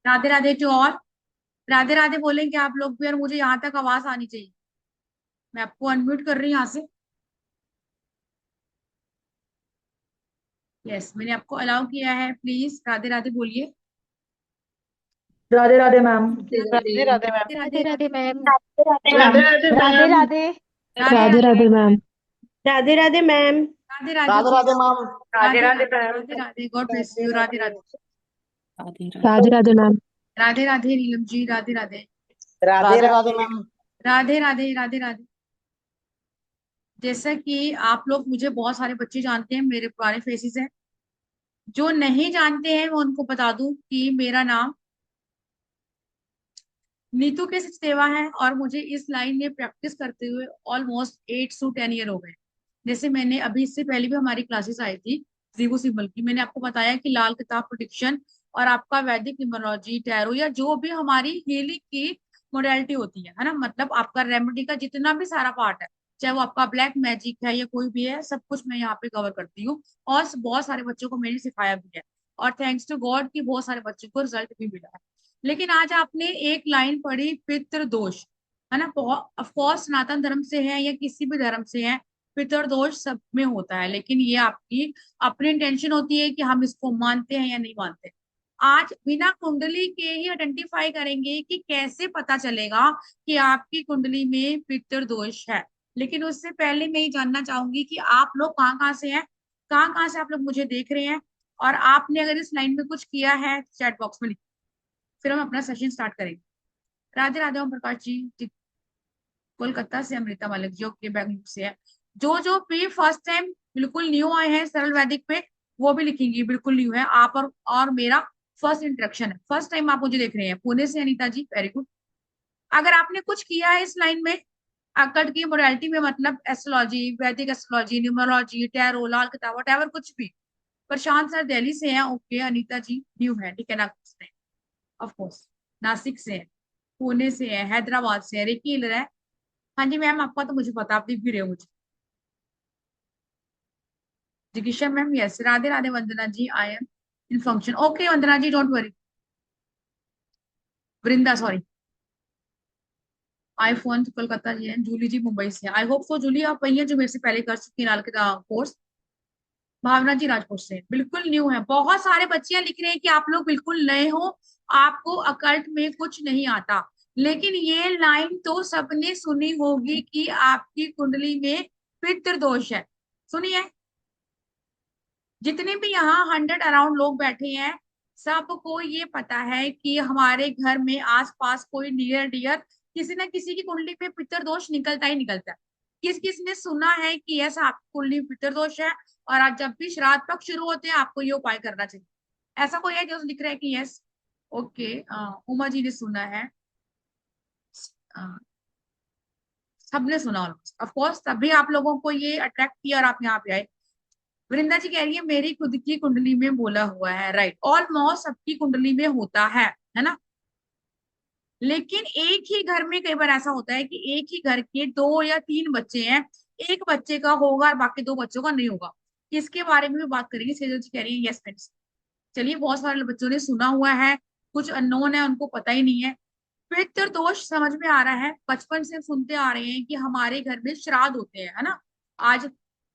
Radhe Radhe to all. Radhe Radhe बोलेंगे आप लोग भी, और मुझे यहाँ तक आवाज आनी चाहिए। मैं आपको अनम्यूट कर रही हूँ यहाँ से। यस, मैंने आपको अलाउ किया है, प्लीज राधे राधे बोलिए। Radhe Radhe ma'am. Radhe Radhe ma'am. Radhe Radhe Radhe Radhe ma'am. Radhe Radhe Radhe ma'am. Radhe Radhe ma'am. Radhe. Radhe Radhe Radhe Radhe ma'am. Radhe Radhe ma'am. Radhe Radhe Radhe ji. Radhe ma'am. Radhe Radhe Radhe Radhe ma'am. Radhe Radhe, god bless you. Radhe Radhe. Radhe Radhe ma'am. Radhe Radhe Neelam ji, Radhe Radhe. Radhe Radhe ma'am. Radhe Radhe Radhe Radhe. जैसा कि आप लोग, मुझे बहुत सारे बच्चे जानते हैं, मेरे पुराने फेसेस हैं। जो नहीं जानते हैं मैं उनको बता दूं कि मेरा नाम नीतू के सचदेवा है, और मुझे इस लाइन में प्रैक्टिस करते हुए ऑलमोस्ट 8 से 10 ईयर हो गए। जैसे मैंने अभी, इससे पहले भी हमारी क्लासेस आई थी जीवो सिंबल की, मैंने आपको बताया कि लाल किताब प्रोडिक्शन और आपका वैदिक न्यूमरोलॉजी, टैरो, या जो भी हमारी हीलिंग की मोडेलिटी होती है ना, मतलब आपका रेमेडी का जितना भी सारा पार्ट है, चाहे वो आपका ब्लैक मैजिक है या कोई भी है, सब कुछ मैं यहाँ पे कवर करती हूँ। और बहुत सारे बच्चों को मैंने सिखाया भी है, और थैंक्स टू गॉड कि बहुत सारे बच्चों को रिजल्ट भी मिला है। लेकिन आज आपने एक लाइन पढ़ी, पितृदोष, है ना। ऑफ कोर्स सनातन धर्म से है या किसी भी धर्म से है, पितृदोष सब में होता है, लेकिन ये आपकी अपनी इंटेंशन होती है कि हम इसको मानते हैं या नहीं मानते। आज बिना कुंडली के ही आइडेंटिफाई करेंगे कि कैसे पता चलेगा कि आपकी कुंडली में पितृदोष है। लेकिन उससे पहले मैं ये जानना चाहूंगी कि आप लोग कहाँ कहाँ से हैं, कहाँ कहाँ से आप लोग मुझे देख रहे हैं, और आपने अगर इस लाइन में कुछ किया है चैट बॉक्स में लिखिए, फिर हम अपना सेशन स्टार्ट करेंगे। राधे राधे ओम प्रकाश जी, कोलकाता से अमृता मलिक जो कि बेंगलुरु से है। जो भी फर्स्ट टाइम बिल्कुल न्यू आए हैं सरल वैदिक पे, वो भी लिखेंगे बिल्कुल न्यू है आप, और मेरा फर्स्ट इंट्रोडक्शन है, फर्स्ट टाइम आप मुझे देख रहे हैं। पुणे से अनीता जी, वेरी गुड। अगर आपने कुछ किया है इस लाइन में, अक्कड़ की मोडालिटी में, मतलब एस्ट्रोलॉजी, वैदिक एस्ट्रोलॉजी, न्यूमरोलॉजी, टैरो, लाल किताब, वट कुछ भी। प्रशांत सर दिल्ली से हैं, ओके। अनीता जी न्यू है, ठीक है ना, ऑफ कोर्स। नासिक से है, पुणे से है, हैदराबाद से है, रेकी हिलर है। हाँ जी मैम, आपका तो मुझे पता, आप दिख भी रहे हो मुझे। जिगिशा ma'am, yes. Radhe Radhe Vandana ji, I am in function, okay Vandana ji, don't worry. Vrinda, sorry. IPhone Kolkata ji है, जूली जी मुंबई से। आई होप सो जूली आप वही है जो मेरे से पहले कर चुकी है लाल का कोर्स। भावना जी राजकोट से, बिल्कुल न्यू है। बहुत सारे बच्चियां लिख रहे हैं कि आप लोग बिल्कुल नए हो, आपको अकल्ट में कुछ नहीं आता। लेकिन ये लाइन तो सबने सुनी होगी कि आपकी कुंडली में पितृदोष है। सुनिए, जितने भी यहाँ 100 अराउंड लोग बैठे हैं, सबको ये पता है कि हमारे घर में आसपास कोई नियर डियर किसी न किसी की कुंडली में पितृदोष निकलता ही निकलता है। किस किस ने सुना है कि ऐसा आपकी कुंडली में पितृदोष है, और आज जब भी श्राद्ध पक्ष शुरू होते हैं आपको ये उपाय करना चाहिए। ऐसा कोई है जो लिख रहा है कि यस? ओके, उमा जी ने सुना है। अ, सबने सुना ऑफ कोर्स, तभी आप लोगों को ये अट्रैक्ट किया और आप यहाँ पे आए। वृंदा जी कह रही है मेरी खुद की कुंडली में बोला हुआ है, राइट। ऑलमोस्ट सबकी कुंडली में होता है ना। लेकिन एक ही घर में कई बार ऐसा होता है कि एक ही घर के 2 या 3 बच्चे हैं, एक बच्चे का होगा और बाकी 2 बच्चों का नहीं होगा। इसके बारे में भी बात करेंगे। सेजल जी कह रही है यस फ्रेंड्स। चलिए, बहुत सारे बच्चों ने सुना हुआ है, कुछ अननोन है, उनको पता ही नहीं है। पितृदोष समझ में आ रहा है, बचपन से सुनते आ रहे हैं कि हमारे घर में श्राद्ध होते हैं, है ना। आज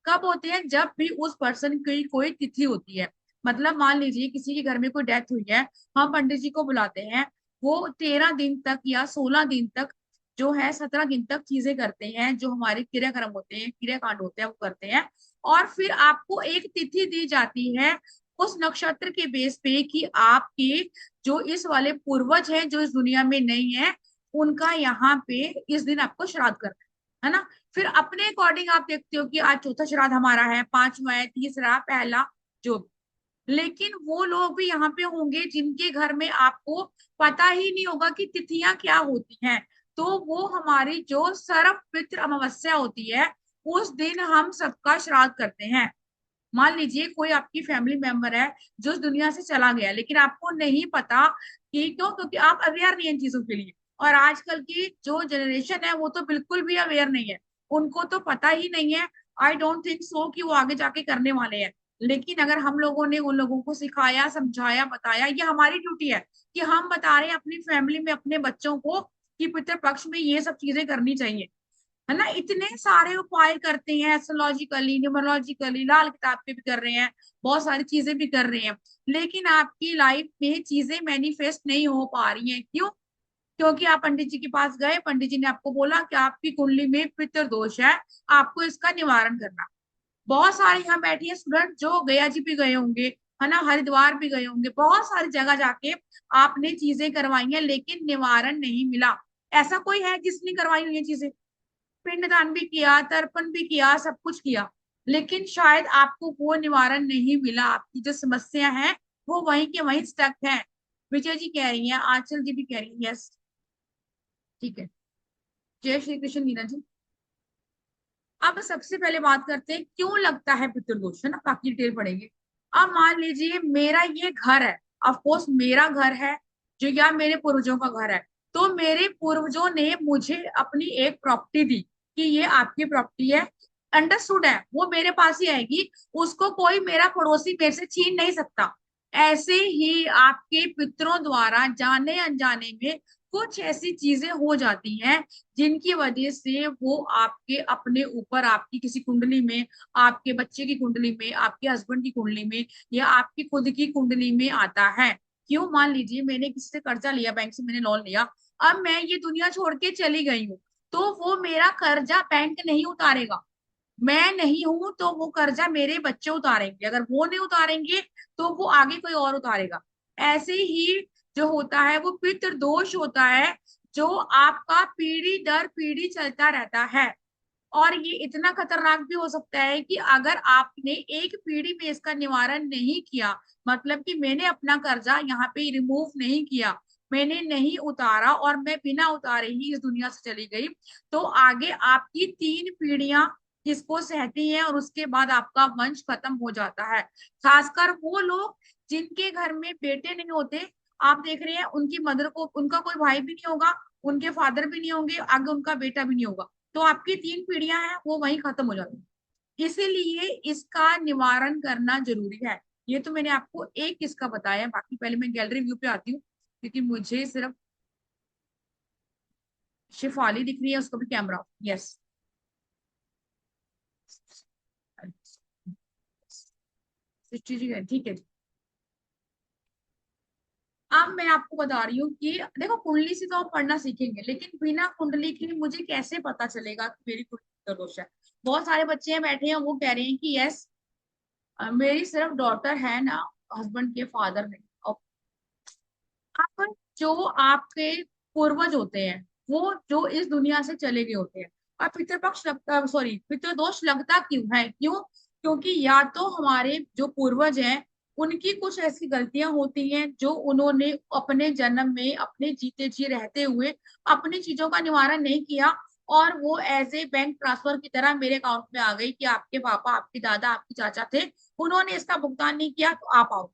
कब होते हैं? जब भी उस पर्सन की कोई तिथि होती है। मतलब मान लीजिए किसी के घर में कोई डेथ हुई है, हम पंडित जी को बुलाते हैं। वो 13 दिन तक या 16 दिन तक, जो है 17 दिन तक चीजें करते हैं, जो हमारे क्रियाक्रम होते हैं, क्रियाकांड होते हैं, वो करते हैं। और फिर आपको एक तिथि दी जाती है उस नक्षत्र के बेस पे कि आपके जो इस वाले पूर्वज हैं जो इस दुनिया में नहीं है, उनका यहाँ पे इस दिन आपको श्राद्ध करना है ना। फिर अपने अकॉर्डिंग आप देखते हो कि आज चौथा श्राद्ध हमारा है, पांचवा है, तीसरा, पहला, जो भी। लेकिन वो लोग भी यहाँ पे होंगे जिनके घर में आपको पता ही नहीं होगा कि तिथियां क्या होती हैं। तो वो हमारी जो सर्व पितृ अमावस्या होती है, उस दिन हम सबका श्राद्ध करते हैं। मान लीजिए कोई आपकी फैमिली मेंबर है जो इस दुनिया से चला गया, लेकिन आपको नहीं पता कि क्यों, क्योंकि आप अवेयर नहीं है इन चीजों के लिए। और आजकल की जो जनरेशन है वो तो बिल्कुल भी अवेयर नहीं है, उनको तो पता ही नहीं है। आई डोंट थिंक सो कि वो आगे जाके करने वाले हैं। लेकिन अगर हम लोगों ने उन लोगों को सिखाया, समझाया, बताया, ये हमारी ड्यूटी है कि हम बता रहे हैं अपनी फैमिली में अपने बच्चों को कि पितृपक्ष में ये सब चीजें करनी चाहिए, है ना। इतने सारे उपाय करते हैं, एस्ट्रोलॉजिकली, न्यूमरोलॉजिकली, लाल किताब पे भी कर रहे हैं, बहुत सारी चीजें भी कर रहे हैं, लेकिन आपकी लाइफ में चीजें मैनिफेस्ट नहीं हो पा रही हैं। क्यों? क्योंकि आप पंडित जी के पास गए, पंडित जी ने आपको बोला कि आपकी कुंडली में पितृ दोष है, आपको इसका निवारण करना। बहुत सारे यहाँ बैठे हैं स्टूडेंट जो गया जी भी गए होंगे, है ना, हरिद्वार भी गए होंगे, बहुत सारी जगह जाके आपने चीजें करवाई हैं, लेकिन निवारण नहीं मिला। ऐसा कोई है जिसने करवाई हुई है चीजें? पिंडदान भी किया, तर्पण भी किया, सब कुछ किया, लेकिन शायद आपको वो निवारण नहीं मिला। आपकी जो समस्या है वो वहीं के वहीं स्टक है। विजय जी कह रही हैं, आंचल जी भी कह रही है, यस, ठीक है। जय श्री कृष्ण मीना जी। अब सबसे पहले बात करते हैं क्यों लगता है पितृदोष, है ना, बाकी डिटेल पढ़ेंगे। अब मान लीजिए मेरा ये घर है, ऑफ कोर्स मेरा घर है, जो या मेरे पूर्वजों का घर है, तो मेरे पूर्वजों ने मुझे अपनी एक प्रॉपर्टी दी कि ये आपकी प्रॉपर्टी है, अंडरस्टूड है, वो मेरे पास ही आएगी, उसको कोई मेरा पड़ोसी मेरे से छीन नहीं सकता। ऐसे ही आपके पितरों द्वारा जाने अनजाने में कुछ ऐसी चीजें हो जाती हैं जिनकी वजह से वो आपके अपने ऊपर, आपकी किसी कुंडली में, आपके बच्चे की कुंडली में, आपके हस्बैंड की कुंडली में, या आपकी खुद की कुंडली में आता है। क्यों? मान लीजिए मैंने किसी से कर्जा लिया, बैंक से मैंने लोन लिया, अब मैं ये दुनिया छोड़ के चली गई हूँ, तो वो मेरा कर्जा बैंक नहीं उतारेगा। मैं नहीं हूं तो वो कर्जा मेरे बच्चे उतारेंगे, अगर वो नहीं उतारेंगे तो वो आगे कोई और उतारेगा। ऐसे ही जो होता है वो पितृ दोष होता है, जो आपका पीढ़ी दर पीढ़ी चलता रहता है। और ये इतना खतरनाक भी हो सकता है कि अगर आपने एक पीढ़ी में इसका निवारण नहीं किया, मतलब कि मैंने अपना कर्जा यहाँ पे रिमूव नहीं किया, मैंने नहीं उतारा, और मैं बिना उतारे ही इस दुनिया से चली गई, तो आगे आपकी 3 पीढ़ियां इसको सहती हैं, और उसके बाद आपका वंश खत्म हो जाता है। खासकर वो लोग जिनके घर में बेटे नहीं होते, आप देख रहे हैं उनकी मदर को, उनका कोई भाई भी नहीं होगा, उनके फादर भी नहीं होंगे, आगे उनका बेटा भी नहीं होगा, तो आपकी 3 पीढ़ियां हैं वो वहीं खत्म हो जाती है। इसीलिए इसका निवारण करना जरूरी है। ये तो मैंने आपको एक किसका बताया, बाकी पहले मैं गैलरी व्यू पे आती हूँ, क्योंकि मुझे सिर्फ शिफाली दिख रही है, उसको भी कैमरा, यस, सृष्टि जी है, ठीक है जी। अब मैं आपको बता रही हूँ कि देखो, कुंडली से तो आप पढ़ना सीखेंगे, लेकिन बिना कुंडली के मुझे कैसे पता चलेगा कि मेरी कुंडली का दोष है? बहुत सारे बच्चे हैं बैठे हैं, वो कह रहे हैं कि यस, मेरी सिर्फ डॉटर है ना, हस्बैंड के फादर नहीं। और आप, जो आपके पूर्वज होते हैं, वो जो इस दुनिया से चले गए होते हैं, और पितृपक्ष लगता, सॉरी, पितृदोष लगता क्यों है? क्यों? क्योंकि या तो हमारे जो पूर्वज हैं उनकी कुछ ऐसी गलतियां होती हैं जो उन्होंने अपने जन्म में, अपने जीते जी रहते हुए अपनी चीजों का निवारण नहीं किया, और वो एज ए बैंक ट्रांसफर की तरह मेरे अकाउंट में आ गई कि आपके पापा, आपके दादा, आपके चाचा थे, उन्होंने इसका भुगतान नहीं किया तो आप आओ।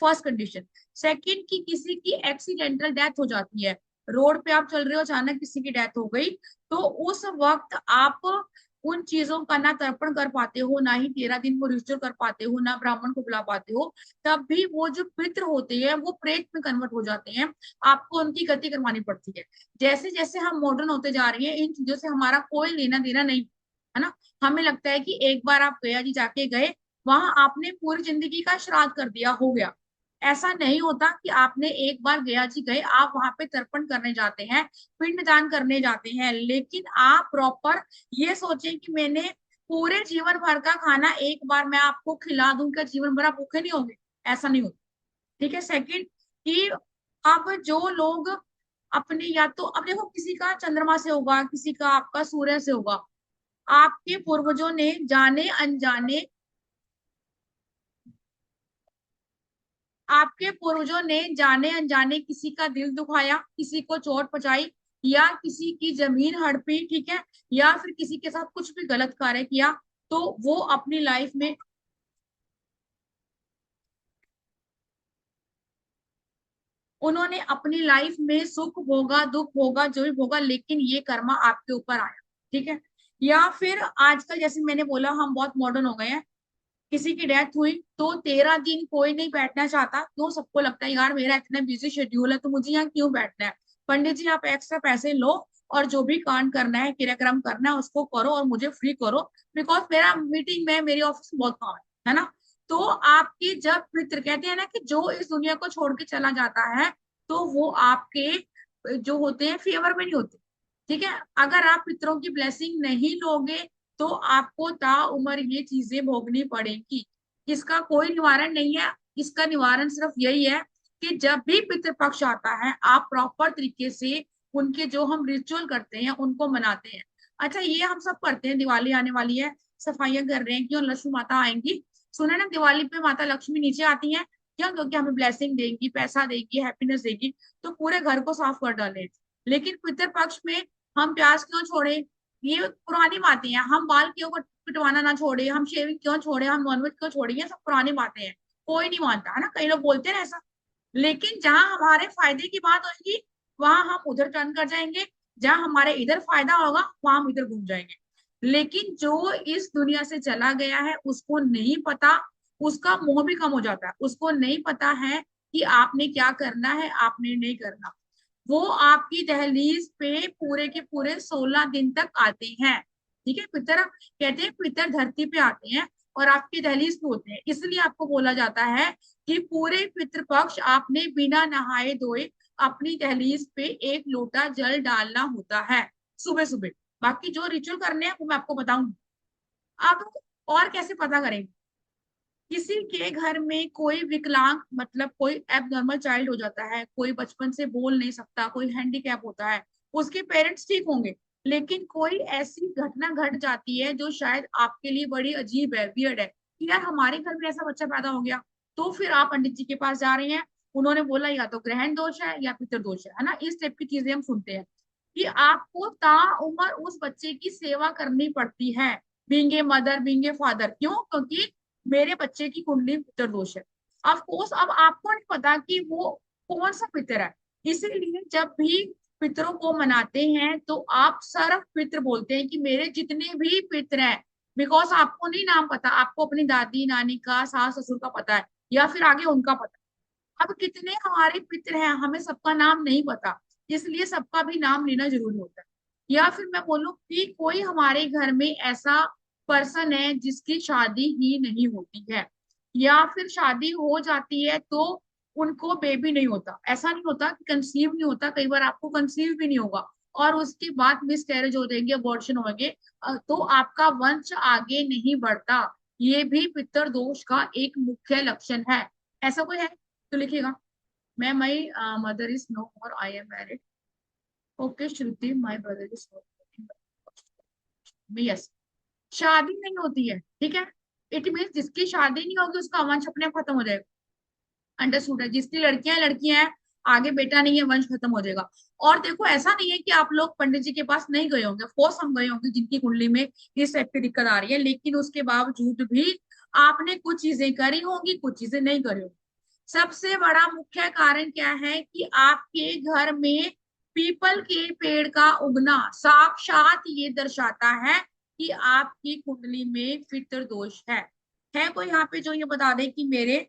First condition. सेकंड, की किसी की एक्सीडेंटल डेथ हो जाती है, रोड पे आप चल रहे हो, अचानक किसी की डेथ हो गई, तो उस वक्त आप उन चीजों का ना तर्पण कर पाते हो, ना ही 13 दिन को रजिस्टर कर पाते हो, ना ब्राह्मण को बुला पाते हो, तब भी वो जो पितृ होते हैं वो प्रेत में कन्वर्ट हो जाते हैं, आपको उनकी गति करवानी पड़ती है। जैसे जैसे हम मॉडर्न होते जा रहे हैं, इन चीजों से हमारा कोई लेना देना नहीं, है ना। हमें लगता है कि एक बार आप गया जी जाके गए, वहां आपने पूरी जिंदगी का श्राद्ध कर दिया, हो गया। ऐसा नहीं होता कि आपने एक बार गया जी गए, आप वहां पे तर्पण करने जाते हैं, पिंडदान करने जाते हैं, लेकिन आप प्रॉपर ये सोचें कि मैंने पूरे जीवन भर का खाना एक बार मैं आपको खिला दूं, क्या जीवन भर आप भूखे नहीं होंगे? ऐसा नहीं होता। ठीक है। सेकंड, कि अब जो लोग अपने, या तो अब देखो, किसी का चंद्रमा से होगा, किसी का आपका सूर्य से होगा, आपके पूर्वजों ने जाने अनजाने, आपके पूर्वजों ने जाने अनजाने किसी का दिल दुखाया, किसी को चोट पहुंचाई, या किसी की जमीन हड़पी, ठीक है, या फिर किसी के साथ कुछ भी गलत कार्य किया, तो वो अपनी लाइफ में, उन्होंने अपनी लाइफ में सुख भोगा, दुख भोगा, जो भी भोगा, लेकिन ये कर्मा आपके ऊपर आया। ठीक है। या फिर आजकल जैसे मैंने बोला, हम बहुत मॉडर्न हो गए हैं, किसी की डेथ हुई तो 13 दिन कोई नहीं बैठना चाहता, क्यों? सबको लगता है यार मेरा इतना बिजी शेड्यूल है तो मुझे यहाँ क्यों बैठना है। पंडित जी आप एक्स्ट्रा पैसे लो और जो भी कांड करना है, क्रियाक्रम करना है उसको करो और मुझे फ्री करो, बिकॉज मेरा मीटिंग में, मेरी ऑफिस में बहुत काम है ना। तो आपकी जब पितृ, कहते हैं ना कि जो इस दुनिया को छोड़ के चला जाता है तो वो आपके जो होते हैं फेवर में नहीं होते। ठीक है, अगर आप पितरों की ब्लेसिंग नहीं लोगे तो आपको ताउम्र ये चीजें भोगनी पड़ेगी। इसका कोई निवारण नहीं है। इसका निवारण सिर्फ यही है कि जब भी पितृपक्ष आता है आप प्रॉपर तरीके से उनके जो हम रिचुअल करते हैं उनको मनाते हैं। अच्छा, ये हम सब करते हैं, दिवाली आने वाली है, सफाइयां कर रहे हैं, क्यों? लक्ष्मी माता आएंगी। सुने ना, दिवाली पे माता लक्ष्मी नीचे आती हैं, क्यों? क्योंकि हमें ब्लेसिंग देगी, पैसा देगी, हैप्पीनेस देगी, तो पूरे घर को साफ कर डाले। लेकिन पितृपक्ष में हम प्याज क्यों छोड़े? ये पुरानी बातें हैं। हम बाल क्यों कटवाना ना छोड़े, हम शेविंग क्यों छोड़े, हम नॉनवेज क्यों छोड़े, ये सब पुरानी बातें हैं। कोई नहीं मानता है ना, कई लोग बोलते हैं ऐसा। लेकिन जहां हमारे फायदे की बात होगी वहां हम उधर टर्न कर जाएंगे, जहां हमारे इधर फायदा होगा वहां हम इधर घूम जाएंगे। लेकिन जो इस दुनिया से चला गया है उसको नहीं पता, उसका मोह भी कम हो जाता है, उसको नहीं पता है कि आपने क्या करना है, आपने नहीं करना। वो आपकी दहलीज पे पूरे के पूरे 16 दिन तक आते हैं। ठीक है, पितर कहते हैं पितर धरती पे आते हैं और आपकी दहलीज पे होते हैं, इसलिए आपको बोला जाता है कि पूरे पितृपक्ष आपने बिना नहाए धोए अपनी दहलीज पे एक लोटा जल डालना होता है सुबह सुबह। बाकी जो रिचुअल करने हैं वो मैं आपको बताऊंगी। अब और कैसे पता करेंगे? किसी के घर में कोई विकलांग, मतलब कोई एबनॉर्मल चाइल्ड हो जाता है, कोई बचपन से बोल नहीं सकता, कोई हैंडीकैप होता है, उसके पेरेंट्स ठीक होंगे, लेकिन कोई ऐसी घटना घट जाती है जो शायद आपके लिए बड़ी अजीब है, वियर्ड है, कि यार हमारे घर में ऐसा बच्चा पैदा हो गया। तो फिर आप पंडित जी के पास जा रहे हैं, उन्होंने बोला या तो ग्रहण दोष है या पितृ दोष है ना, इस टाइप की चीजें हम सुनते हैं कि आपको ताउम्र उस बच्चे की सेवा करनी पड़ती है, being a mother, being a father. क्यों? क्योंकि मेरे बच्चे की कुंडली पितर दोष है। ऑफ कोर्स अब आपको नहीं पता कि वो कौन सा पितर है, इसीलिए जब भी पितरों को मनाते हैं तो आप सर्व पितर बोलते हैं कि मेरे जितने भी पितर हैं। बिकॉज आपको नहीं नाम पता, आपको अपनी दादी नानी का, सास ससुर का पता है या फिर आगे उनका पता है। अब कितने हमारे पितर हैं हमें सबका नाम नहीं पता, इसलिए सबका भी नाम लेना जरूरी होता है। या फिर मैं बोलूं कि कोई हमारे घर में ऐसा पर्सन है जिसकी शादी ही नहीं होती है, या फिर शादी हो जाती है तो उनको बेबी नहीं होता, ऐसा नहीं होता कि कंसीव नहीं होता, कई बार आपको कंसीव भी नहीं होगा और उसके बाद मिस कैरेज हो जाएंगे, अबॉर्शन होंगे, तो आपका वंश आगे नहीं बढ़ता। ये भी पितर दोष का एक मुख्य लक्षण है। ऐसा कोई है तो लिखिएगा। मैं, माई मदर इज नो और I am married. Okay Shruti, my brother is no. Yes, शादी नहीं होती है, ठीक है। इट मीन जिसकी शादी नहीं होगी उसका वंश अपने आप खत्म हो जाएगा। अंडरस्टूड है? जिसकी लड़कियां लड़कियां हैं, आगे बेटा नहीं है, वंश खत्म हो जाएगा। और देखो ऐसा नहीं है कि आप लोग पंडित जी के पास नहीं गए होंगे, फोर्स हम गए होंगे जिनकी कुंडली में इस टाइप की दिक्कत आ रही है, लेकिन उसके बावजूद भी आपने कुछ चीजें करी होंगी, कुछ चीजें नहीं करी होंगी। सबसे बड़ा मुख्य कारण क्या है कि आपके घर में पीपल के पेड़ का उगना साक्षात ये दर्शाता है कि आपकी कुंडली में पितृ दोष है। है कोई यहाँ पे जो ये बता दे कि मेरे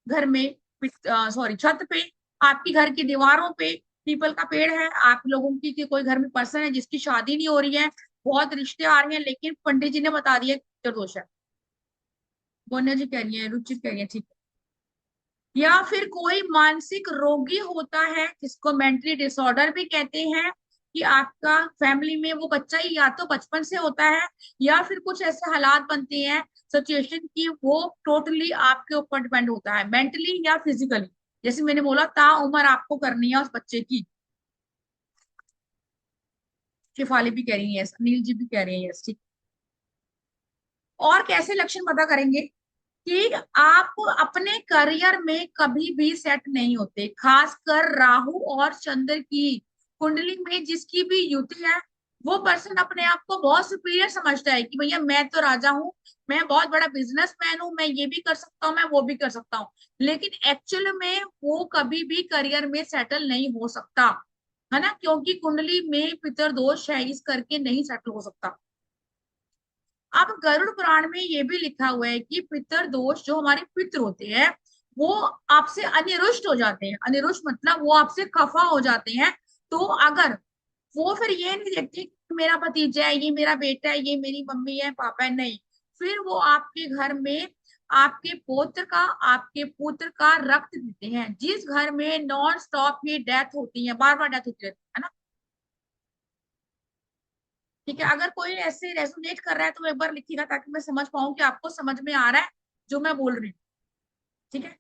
घर में, सॉरी, छत पे, आपकी घर की दीवारों पे पीपल का पेड़ है, आप लोगों की कि कोई घर में पर्सन है जिसकी शादी नहीं हो रही है, बहुत रिश्ते आ रहे हैं, लेकिन पंडित जी ने बता दिया पितृ दोष है। बोन्या जी कह रही है, रुचित कह रही है, ठीक है। या फिर कोई मानसिक रोगी होता है जिसको मेंटली डिसऑर्डर भी कहते हैं, कि आपका फैमिली में वो बच्चा ही या तो बचपन से होता है या फिर कुछ ऐसे हालात बनते हैं, सिचुएशन की, वो टोटली आपके ऊपर डिपेंड होता है, मेंटली या फिजिकली। जैसे मैंने बोला ताउम्र आपको करनी है उस बच्चे की। शिफाली भी कह रही है, अनिल जी भी कह रहे हैं, यस, ठीक। और कैसे लक्षण पता करेंगे कि आप अपने करियर में कभी भी सेट नहीं होते? खासकर राहु और चंद्र की कुंडली में जिसकी भी युति है, वो पर्सन अपने आप को बहुत सुपीरियर समझता है कि भैया मैं तो राजा हूँ, मैं बहुत बड़ा बिजनेसमैन हूँ, मैं ये भी कर सकता हूँ, मैं वो भी कर सकता हूँ। लेकिन एक्चुअल में वो कभी भी करियर में सेटल नहीं हो सकता, है ना, क्योंकि कुंडली में पितृ दोष है, इस करके नहीं सेटल हो सकता। अब गरुड़ पुराण में ये भी लिखा हुआ है कि पितर दोष, जो हमारे पितर होते हैं वो आपसे अनिरुष्ट हो जाते हैं। अनिरुष्ट मतलब वो आपसे खफा हो जाते हैं। तो अगर वो फिर ये नहीं देखते कि मेरा भतीजा है, ये मेरा बेटा है, ये मेरी मम्मी है, पापा है, नहीं, फिर वो आपके घर में आपके पुत्र का रक्त पीते हैं। जिस घर में नॉन स्टॉप ये डेथ होती है, बार बार डेथ होती है ना, ठीक है, अगर कोई ऐसे रेजोनेट कर रहा है तो एक बार लिखिएगा ताकि मैं समझ पाऊं कि आपको समझ में आ रहा है जो मैं बोल रही हूँ। ठीक है।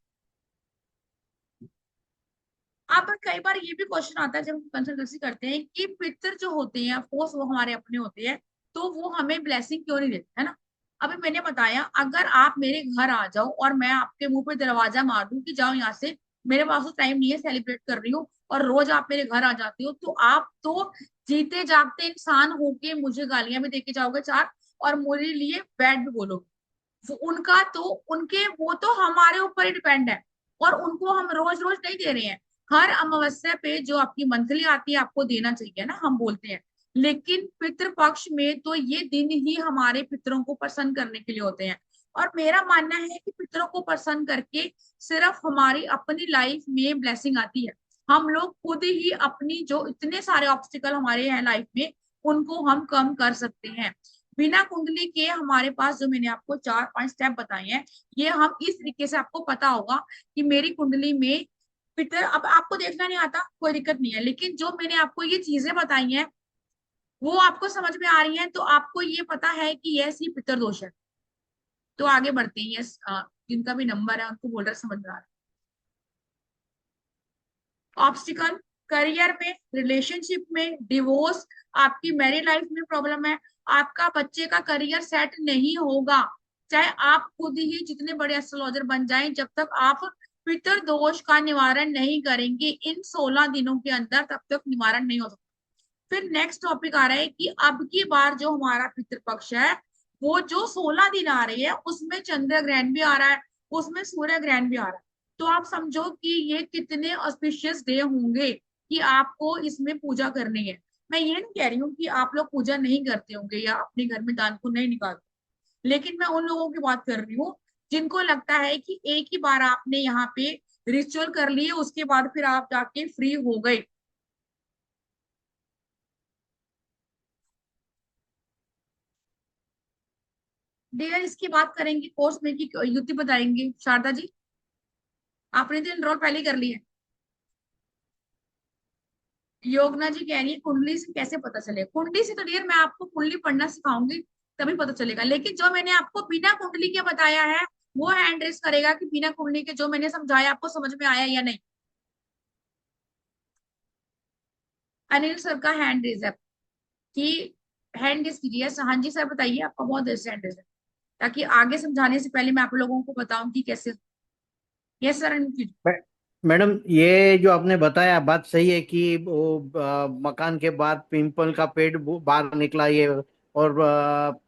अब कई बार ये भी क्वेश्चन आता है जब हम कंसल्टेंसी करते हैं कि पितर जो होते हैं फोर्स वो हमारे अपने होते हैं, तो वो हमें ब्लेसिंग क्यों नहीं देते, है ना। अभी मैंने बताया, अगर आप मेरे घर आ जाओ और मैं आपके मुंह पे दरवाजा मार दूं कि जाओ यहाँ से, मेरे पास तो टाइम नहीं है, सेलिब्रेट कर रही हूँ, और रोज आप मेरे घर आ जाते हो, तो आप तो जीते जागते इंसान होके मुझे गालियां भी देके जाओगे चार, और मेरे लिए बैड भी बोलोगे। उनका तो उनके वो तो हमारे ऊपर ही डिपेंड है, और उनको हम रोज रोज नहीं दे रहे हैं। हर अमावस्या पे जो आपकी मंथली आती है आपको देना चाहिए ना, हम बोलते हैं। लेकिन पितृ पक्ष में तो ये दिन ही हमारे पितरों को प्रसन्न करने के लिए होते हैं। और मेरा मानना है कि पितरों को प्रसन्न करके सिर्फ हमारी अपनी लाइफ में ब्लेसिंग आती है। हम लोग खुद ही अपनी जो इतने सारे ऑब्स्टिकल हमारे हैं लाइफ में, उनको हम कम कर सकते हैं। बिना कुंडली के हमारे पास जो मैंने आपको 4-5 स्टेप बताए हैं, ये हम इस तरीके से आपको पता होगा कि मेरी कुंडली में पितर, अब आपको देखना नहीं आता कोई दिक्कत नहीं है, लेकिन जो मैंने आपको ये चीजें बताई हैं वो आपको समझ में आ रही हैं, तो आपको ये पता है कि यह सी पितर दोष है। तो आगे बढ़ते हैं। यस, जिनका भी नंबर है उनको बोल रहा समझ में आ रहा है। ऑब्स्टिकल करियर में, रिलेशनशिप में, डिवोर्स, आपकी मैरिड लाइफ में प्रॉब्लम है, आपका बच्चे का करियर सेट नहीं होगा, चाहे आप खुद ही जितने बड़े एस्ट्रोलॉजर बन जाएं, जब तक आप पितृ दोष का निवारण नहीं करेंगे इन 16 दिनों के अंदर, तब तक निवारण नहीं हो सकता। फिर नेक्स्ट टॉपिक आ रहा है कि अब की बार जो हमारा पितृपक्ष है, वो जो 16 दिन आ रही है उसमें चंद्र ग्रहण भी आ रहा है, उसमें सूर्य ग्रहण भी आ रहा है। तो आप समझो कि ये कितने ऑस्पिशियस डे होंगे कि आपको इसमें पूजा करनी है। मैं ये नहीं कह रही हूँ कि आप लोग पूजा नहीं करते होंगे या अपने घर में दान को नहीं निकालते, लेकिन मैं उन लोगों की बात कर रही हूँ जिनको लगता है कि एक ही बार आपने यहाँ पे रिचुअल कर लिए, उसके बाद फिर आप जाके फ्री हो गए। डियर, इसकी बात करेंगे कोर्स में कि युक्ति बताएंगे शारदा जी? आपने तो एनरोल पहले ही कर लिया है। योगना जी कह रही है कुंडली से कैसे पता चले? कुंडली से तो डियर मैं आपको कुंडली पढ़ना सिखाऊंगी, तभी पता चलेगा। लेकिन जो मैंने आपको बिना कुंडली के बताया है, वो हैंड रेस करेगा कि बिना कुंडली के जो मैंने समझाया आपको समझ में आया या नहीं। अनिल सर का हैंड रेस है कि हैंड रेस कीजिए। हाँ जी सर बताइए, आपका बहुत देर से हैंड रेस है, ताकि आगे समझाने से पहले मैं आप लोगों को बताऊं कि कैसे। Yes sir, Anil. मै- मैडम, ये जो आपने बताया बात सही है कि वो मकान के बाद पिंपल का पेड़ बाहर निकला ये, और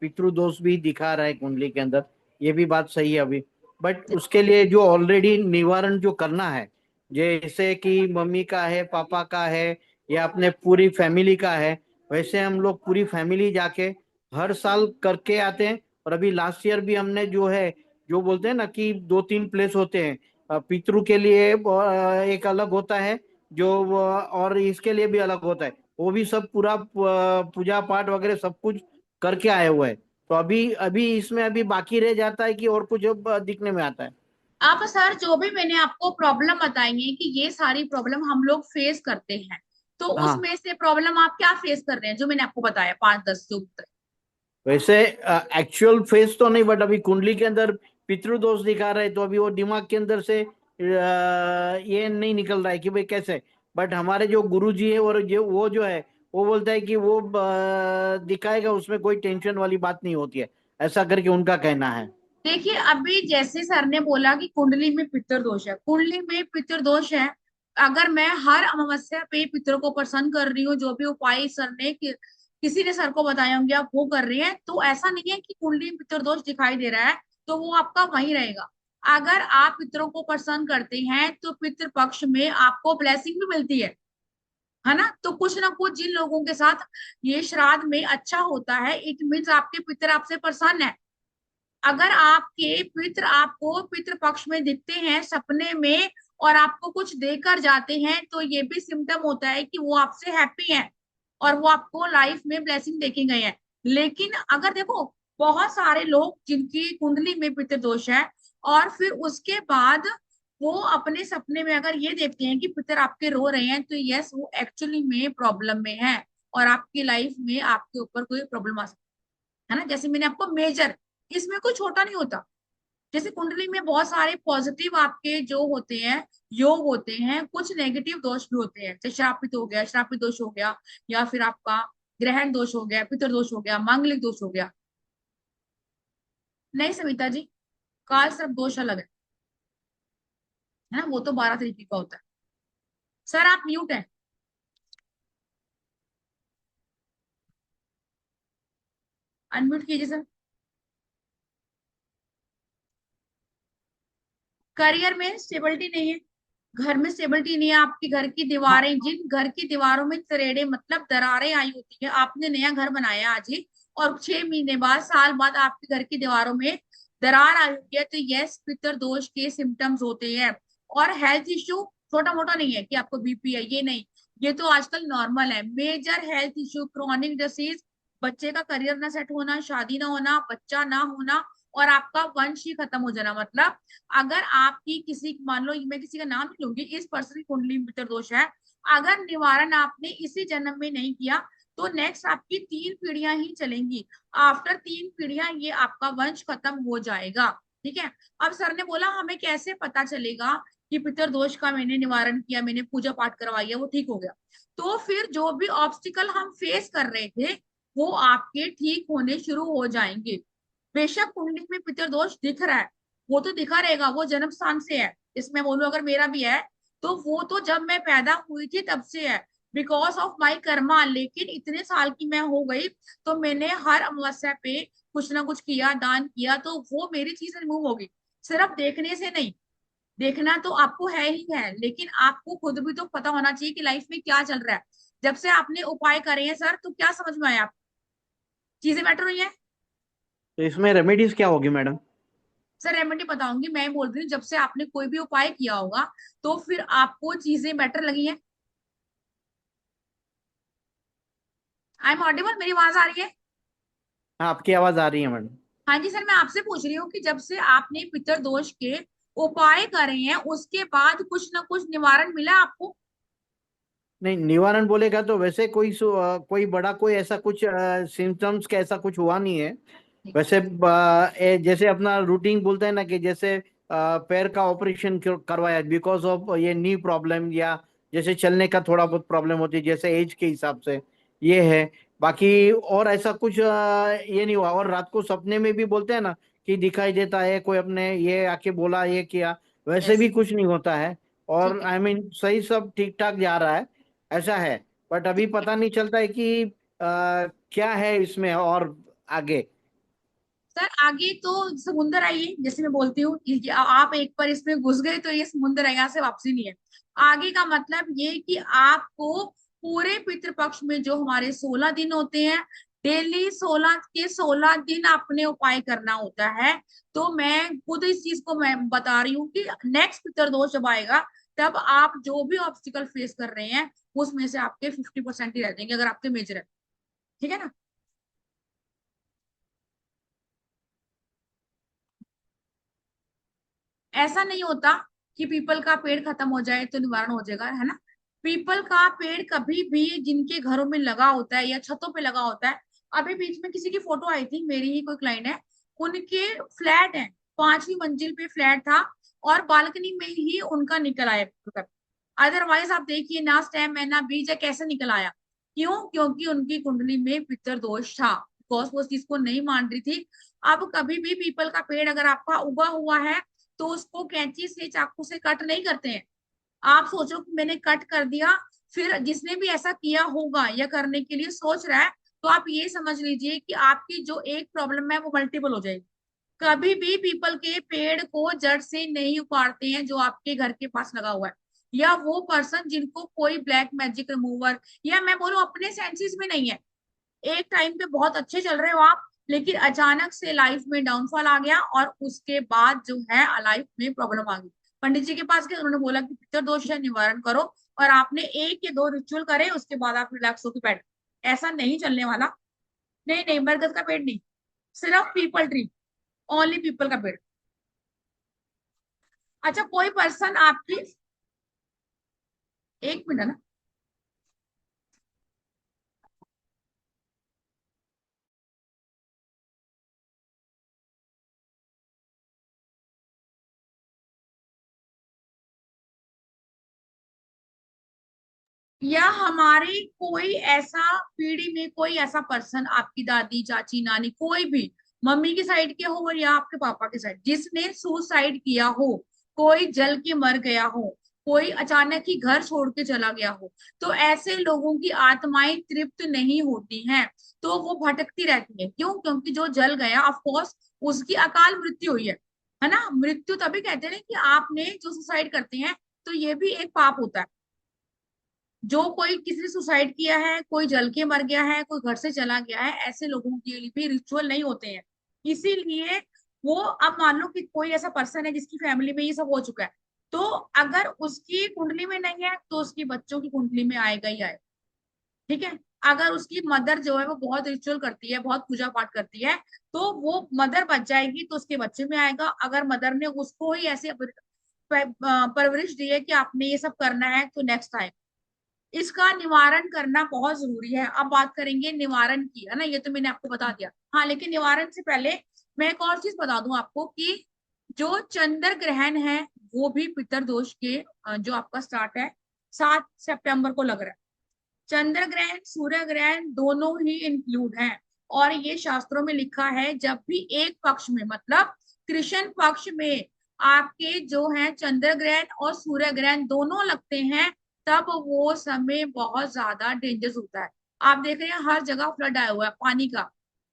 पितृदोष भी दिखा रहा है कुंडली के अंदर। ये भी बात सही है अभी। बट उसके लिए जो ऑलरेडी निवारण जो करना है, जैसे कि मम्मी का है, पापा का है, या अपने पूरी फैमिली का है, वैसे हम लोग पूरी फैमिली जाके हर साल करके आते हैं। और अभी लास्ट ईयर भी हमने जो है, जो बोलते हैं ना कि 2-3 प्लेस होते हैं, पितरों के लिए एक अलग होता है, जो और इसके लिए भी अलग होता है, वो भी सब पूरा पूजा पाठ वगैरह सब कुछ करके आए हुए हैं। तो अभी अभी इसमें अभी बाकी रह जाता है कि और कुछ अब दिखने में आता है। आप सर जो भी मैंने आपको प्रॉब्लम बताई है कि ये सारी प्रॉब्लम हम लोग फेस करते हैं, तो हाँ, उसमें से प्रॉब्लम आप क्या फेस कर रहे हैं जो मैंने आपको बताया 5-10 जो उत्तर? वैसे एक्चुअल फेस तो नहीं, बट अभी कुंडली के अंदर पितृदोष दिखा रहा है, तो अभी वो दिमाग के अंदर से ये नहीं निकल रहा है कि भाई कैसे। बट हमारे जो गुरु जी है और जो वो जो है, वो बोलता है कि वो दिखाएगा, उसमें कोई टेंशन वाली बात नहीं होती है, ऐसा करके उनका कहना है। देखिए, अभी जैसे सर ने बोला कि कुंडली में पितृ दोष है, कुंडली में पितृ दोष है, अगर मैं हर अमावस्या पे पितरों को प्रसन्न कर रही हूँ, जो भी उपाय सर ने किसी ने सर को बताए होंगे आप वो कर रहे हैं, तो ऐसा नहीं है कि कुंडली में पितृ दोष दिखाई दे रहा है तो वो आपका वहीं रहेगा। अगर आप पितरों को प्रसन्न करते हैं तो पितृ पक्ष में आपको ब्लेसिंग भी मिलती है। है ना। तो कुछ ना कुछ जिन लोगों के साथ ये श्राद्ध में अच्छा होता है, इट मीन्स आपके पितर आपसे प्रसन्न है। अगर आपके पितर आपको पितृ पक्ष में दिखते हैं सपने में और आपको कुछ देकर जाते हैं, तो ये भी सिम्टम होता है कि वो आपसे हैप्पी हैं और वो आपको लाइफ में ब्लेसिंग देके गए हैं। लेकिन अगर देखो, बहुत सारे लोग जिनकी कुंडली में पितृ दोष है और फिर उसके बाद वो अपने सपने में अगर ये देखते हैं कि पितर आपके रो रहे हैं, तो यस, वो एक्चुअली में प्रॉब्लम में है और आपकी लाइफ में आपके ऊपर कोई प्रॉब्लम आ सकती है ना। जैसे मैंने आपको मेजर, इसमें कोई छोटा नहीं होता। जैसे कुंडली में बहुत सारे पॉजिटिव आपके जो होते हैं योग होते हैं, कुछ नेगेटिव दोष भी होते हैं, जैसे श्रापित हो गया, श्रापित दोष हो गया, या फिर आपका ग्रहण दोष हो गया, पितृ दोष हो गया, मांगलिक दोष हो गया। नहीं सविता जी, काल सर्प दोष अलग है ना, वो तो 12 तरीके का होता है। सर आप म्यूट है। अनम्यूट कीजिए सर। करियर में स्टेबिलिटी नहीं है, घर में स्टेबिलिटी नहीं है, आपकी घर की हाँ, दीवारें, जिन घर की दीवारों में तरेड़े मतलब दरारें आई होती है, आपने नया घर बनाया आज ही और 6 महीने बाद, साल बाद आपके घर की दीवारों में दरार आई होती है, तो यस, पितर दोष के सिम्टम्स होते हैं। और हेल्थ इश्यू छोटा मोटा नहीं है कि आपको बीपी है, ये नहीं, ये तो आजकल नॉर्मल है। Major health issue, chronic disease, बच्चे का करियर ना सेट होना, शादी ना होना, बच्चा ना होना और आपका वंश ही खत्म हो जाना। मतलब अगर आपकी किसी, मान लो मैं किसी का नाम नहीं लूंगी, इस पर्सन की कुंडली में पितर दोष है, अगर निवारण आपने इसी जन्म में नहीं किया, तो नेक्स्ट आपकी 3 पीढ़ियां ही चलेंगी। आफ्टर 3 पीढ़ियां ये आपका वंश खत्म हो जाएगा। ठीक है। अब सर ने बोला हमें कैसे पता चलेगा कि पितर दोष का मैंने निवारण किया, मैंने पूजा पाठ करवाई है, वो ठीक हो गया। तो फिर जो भी ऑब्स्टिकल हम फेस कर रहे थे वो आपके ठीक होने शुरू हो जाएंगे। बेशक कुंडली में पितर दोष दिख रहा है, वो तो दिखा रहेगा, वो जन्म स्थान से है। इसमें बोलूं अगर मेरा भी है, तो वो तो जब मैं पैदा हुई थी तब से है, बिकॉज ऑफ माई कर्मा। लेकिन इतने साल की मैं हो गई, तो मैंने हर अमावस्या पे कुछ ना कुछ किया, दान किया, तो वो मेरी चीज रिमूव होगी। सिर्फ देखने से नहीं, देखना तो आपको है ही है, लेकिन आपको खुद भी तो पता होना चाहिए कि लाइफ में क्या चल रहा है। जब से आपने उपाय करे हैं सर, तो क्या समझ में आया आपको? चीजें बेटर हुई है। तो इसमें रेमेडीज क्या होगी मैडम? सर रेमेडी बताऊंगी, मैं बोल रही हूँ जब से आपने कोई भी उपाय किया होगा, तो फिर आपको चीजें बेटर लगी हैं। आई एम ऑडिबल, मेरी आवाज आ रही है? हाँ, आपकी आवाज आ रही है मैडम। हाँ जी सर, मैं आपसे पूछ रही हूँ कि जब से आपने पितर दोष के उपाय करे हैं, उसके बाद कुछ ना कुछ निवारण मिला आपको? नहीं, निवारण बोलेगा तो वैसे कोई बड़ा कोई ऐसा कुछ सिम्टम्स का ऐसा कुछ हुआ नहीं है। ठीक है। वैसे जैसे अपना रूटीन बोलते हैं ना कि जैसे पैर का ऑपरेशन करवाया बिकॉज ऑफ ये नी प्रॉब्लम, या जैसे चलने का थोड़ा बहुत प्रॉब्लम होती है जैसे एज के हिसाब से, ये है। बाकी और ऐसा कुछ ये नहीं हुआ। और रात को सपने में भी बोलते हैं ना कि दिखाई देता है कोई, अपने ये आके बोला ये किया, वैसे यस। भी कुछ नहीं होता है। ठीक और है। आई मीन सही सब ठीक ठाक जा रहा है, ऐसा है। बट अभी ठीक है पता नहीं चलता है कि क्या है इसमें और आगे। सर, आगे तो समुंदर आइए, जैसे मैं बोलती हूँ कि आप एक बार इसमें घुस गए तो ये समुंदर है, यहाँ से वापसी नहीं है। आगे का मतलब ये कि आपको पूरे पितृपक्ष में जो हमारे 16 दिन होते हैं, डेली 16 के 16 दिन आपने उपाय करना होता है। तो मैं खुद इस चीज को मैं बता रही हूँ कि नेक्स्ट पितरदोष जब आएगा, तब आप जो भी ऑब्स्टिकल फेस कर रहे हैं उसमें से आपके 50% ही रह जाएंगे, अगर आपके मेजर है। ठीक है ना। ऐसा नहीं होता कि पीपल का पेड़ खत्म हो जाए तो निवारण हो जाएगा, है ना। पीपल का पेड़ कभी भी जिनके घरों में लगा होता है या छतों पे लगा होता है, अभी बीच में किसी की फोटो आई थी, मेरी ही कोई क्लाइंट है, उनके फ्लैट है, 5वीं मंजिल पे फ्लैट था और बालकनी में ही उनका निकल आया पीपल का। अदरवाइज आप देखिए, ना स्टेम है ना बीज है, कैसे निकल आया? क्यों? क्योंकि उनकी कुंडली में पितर दोष था, बिकॉज वो उस चीज को नहीं मान रही थी। अब कभी भी पीपल का पेड़ अगर आपका उगा हुआ है, तो उसको कैंची से, चाकू से कट नहीं करते हैं। आप सोचो कि मैंने कट कर दिया, फिर जिसने भी ऐसा किया होगा या करने के लिए सोच रहा है, तो आप ये समझ लीजिए कि आपकी जो एक प्रॉब्लम है वो मल्टीपल हो जाएगी। कभी भी पीपल के पेड़ को जड़ से नहीं उखाड़ते हैं जो आपके घर के पास लगा हुआ है। या वो पर्सन जिनको कोई ब्लैक मैजिक रिमूवर, या मैं बोलूं अपने सेंसेस में नहीं है, एक टाइम पे बहुत अच्छे चल रहे हो आप, लेकिन अचानक से लाइफ में डाउनफॉल आ गया और उसके बाद जो है लाइफ में प्रॉब्लम आ गई। पंडित जी के पास गए, उन्होंने बोला कि पितर दोष है, निवारण करो, और आपने एक या दो रिचुअल करे, उसके बाद आप रिलैक्स होकर बैठ। ऐसा नहीं चलने वाला। नहीं नहीं, बरगद का पेड़ नहीं, सिर्फ पीपल ट्री, ओनली पीपल का पेड़। अच्छा, कोई पर्सन आपकी, एक मिनट ना, या हमारी कोई ऐसा पीढ़ी में कोई ऐसा पर्सन, आपकी दादी चाची नानी कोई भी, मम्मी की साइड के हो या आपके पापा की साइड, जिसने सुसाइड किया हो, कोई जल के मर गया हो, कोई अचानक ही घर छोड़ के चला गया हो, तो ऐसे लोगों की आत्माएं तृप्त नहीं होती हैं, तो वो भटकती रहती है। क्यों? क्योंकि जो जल गया ऑफ कोर्स उसकी अकाल मृत्यु हुई है ना। मृत्यु तभी कहते हैं कि आपने जो सुसाइड करते हैं, तो ये भी एक पाप होता है। जो कोई किसी ने सुसाइड किया है, कोई जल के मर गया है, कोई घर से चला गया है, ऐसे लोगों के लिए भी रिचुअल नहीं होते हैं। इसीलिए वो, अब मान लो कि कोई ऐसा पर्सन है जिसकी फैमिली में ये सब हो चुका है, तो अगर उसकी कुंडली में नहीं है तो उसकी बच्चों की कुंडली में आएगा ही आएगा। ठीक है। अगर उसकी मदर जो है वो बहुत रिचुअल करती है, बहुत पूजा पाठ करती है, तो वो मदर बच जाएगी तो उसके बच्चे में आएगा। अगर मदर ने उसको ही ऐसे परवरिश दी है कि आपने ये सब करना है, तो नेक्स्ट टाइम इसका निवारण करना बहुत जरूरी है। अब बात करेंगे निवारण की, है ना, ये तो मैंने आपको बता दिया। हाँ, लेकिन निवारण से पहले मैं एक और चीज बता दूं आपको कि जो चंद्र ग्रहण है वो भी पितर दोष के, जो आपका स्टार्ट है 7 सितंबर को लग रहा है। चंद्र ग्रहण सूर्य ग्रहण दोनों ही इंक्लूड हैं, और ये शास्त्रों में लिखा है जब भी एक पक्ष में, मतलब कृष्ण पक्ष में आपके जो है चंद्र ग्रहण और सूर्य ग्रहण दोनों लगते हैं, तब वो समय बहुत ज्यादा डेंजरस होता है। आप देख रहे हैं हर जगह फ्लड आया हुआ है पानी का,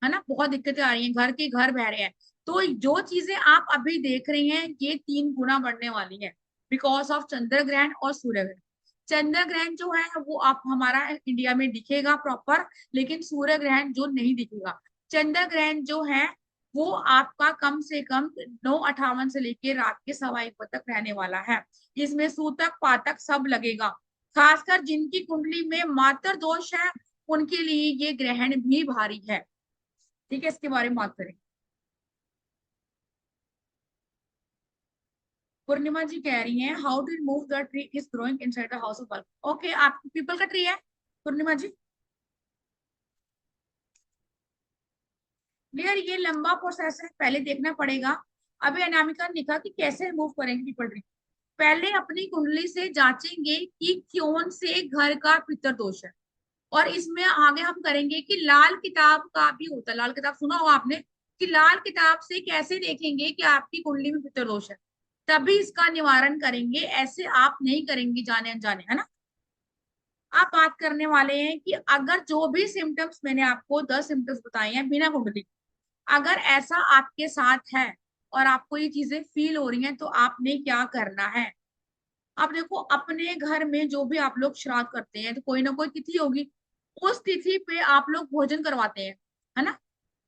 है ना, बहुत दिक्कतें आ रही हैं, घर के घर बह रहे हैं। तो जो चीजें आप अभी देख रहे हैं ये 3 गुना बढ़ने वाली है, बिकॉज ऑफ चंद्र ग्रहण और सूर्य ग्रहण। चंद्र ग्रहण जो है वो आप हमारा इंडिया में दिखेगा प्रॉपर, लेकिन सूर्य ग्रहण जो नहीं दिखेगा। चंद्र ग्रहण जो है वो आपका कम से कम 9:58 से लेके रात के 1:15 तक रहने वाला है। इसमें सूतक पातक सब लगेगा। खासकर जिनकी कुंडली में मातर दोष है उनके लिए ये ग्रहण भी भारी है। ठीक है, इसके बारे में बात करें। पूर्णिमा जी कह रही हैं how to remove the tree is growing inside the house of bulb. Okay, आप पीपल का ट्री है पूर्णिमा जी? यार ये लंबा प्रोसेस है, पहले देखना पड़ेगा। अभी अनामिका ने लिखा कि कैसे रिमूव करेंगे पीपल ट्री। पहले अपनी कुंडली से जांचेंगे कि कौन से घर का पितर दोष है, और इसमें आगे हम करेंगे कि लाल किताब का भी होता है। लाल किताब सुना होगा आपने, कि लाल किताब से कैसे देखेंगे कि आपकी कुंडली में पितर दोष है, तभी इसका निवारण करेंगे। ऐसे आप नहीं करेंगे जाने अनजाने, है ना। आप बात करने वाले हैं कि अगर जो भी सिम्टम्स मैंने आपको 10 सिम्टम्स बताए हैं बिना कुंडली, अगर ऐसा आपके साथ है और आपको ये चीजें फील हो रही हैं, तो आपने क्या करना है। आप देखो अपने घर में जो भी आप लोग श्राद्ध करते हैं तो कोई ना कोई तिथि होगी, उस तिथि पे आप लोग भोजन करवाते हैं, है ना।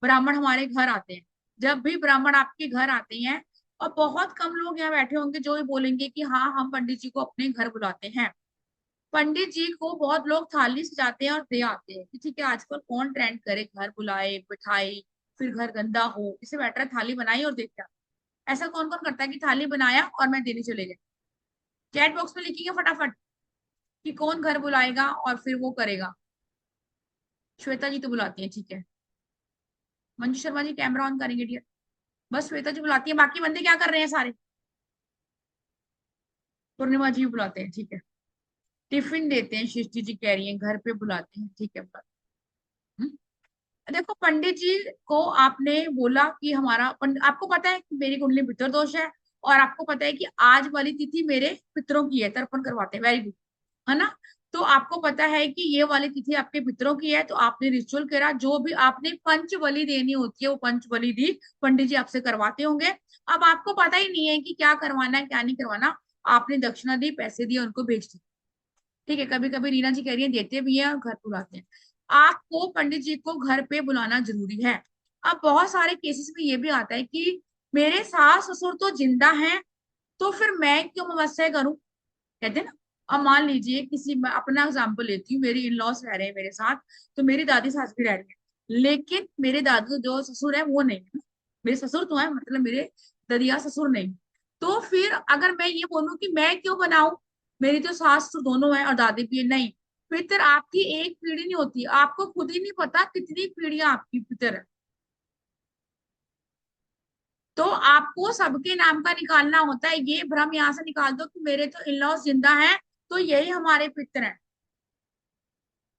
ब्राह्मण हमारे घर आते हैं। जब भी ब्राह्मण आपके घर आते हैं, और बहुत कम लोग यहाँ बैठे होंगे जो ये बोलेंगे कि हाँ हम पंडित जी को अपने घर बुलाते हैं। पंडित जी को बहुत लोग थाली सजाते हैं और दे आते हैं कि ठीक है, आजकल कौन ट्रेंड करे घर बुलाए बिठाए फिर घर गंदा हो, इससे बेटर है थाली बनाई और देख के आओ। ऐसा कौन कौन करता है कि थाली बनाया और मैं देने चले गए। चैट बॉक्स में लिखिए फटाफट कि कौन घर बुलाएगा और फिर वो करेगा। श्वेता जी तो बुलाती है, ठीक है। मंजू शर्मा जी कैमरा ऑन करेंगे डियर। बस श्वेता जी बुलाती है, बाकी बंदे क्या कर रहे हैं सारे? पूर्णिमा जी भी बुलाते हैं, ठीक है। टिफिन देते हैं, सृष्टि जी कह रही है घर पे बुलाते हैं, ठीक है हम्म। देखो पंडित जी को आपने बोला कि आपको पता है कि मेरी कुंडली में पितृ दोष है, और आपको पता है कि आज वाली तिथि मेरे पितरों की है, तर्पण करवाते हैं, वेरी गुड, है ना। तो आपको पता है कि ये वाली तिथि आपके पितरों की है, तो आपने रिचुअल करा, जो भी आपने पंच बलि देनी होती है वो पंच बलि दी, पंडित जी आपसे करवाते होंगे। अब आपको पता ही नहीं है कि क्या करवाना है क्या नहीं करवाना। आपने दक्षिणा दी, पैसे दिए, उनको भेज दिया। ठीक है, कभी कभी रीना जी कह रही है देते भी हैं और घर बुलाते हैं। आपको पंडित जी को घर पे बुलाना जरूरी है। अब बहुत सारे केसेस में ये भी आता है कि मेरे सास ससुर तो जिंदा हैं, तो फिर मैं क्यों मुवस्से करूं, कहते हैं ना। अब मान लीजिए किसी, मैं अपना एग्जाम्पल लेती हूँ, मेरी इन लॉस रह रहे हैं मेरे साथ, तो मेरी दादी सास भी रह रही है, लेकिन मेरे दादू जो ससुर है वो नहीं है। मेरे ससुर तो है, मतलब मेरे ददिया ससुर नहीं। तो फिर अगर मैं ये बोलूं कि मैं क्यों बनाऊं, मेरी तो सास ससुर दोनों है और दादी भी है, नहीं। पितर आपकी एक पीढ़ी नहीं होती, आपको खुद ही नहीं पता कितनी पीढ़ियां आपकी पितर है। तो आपको सबके नाम का निकालना होता है। ये भ्रम यहाँ से निकाल दो कि मेरे तो इन लॉज जिंदा हैं, तो यही हमारे पितर हैं।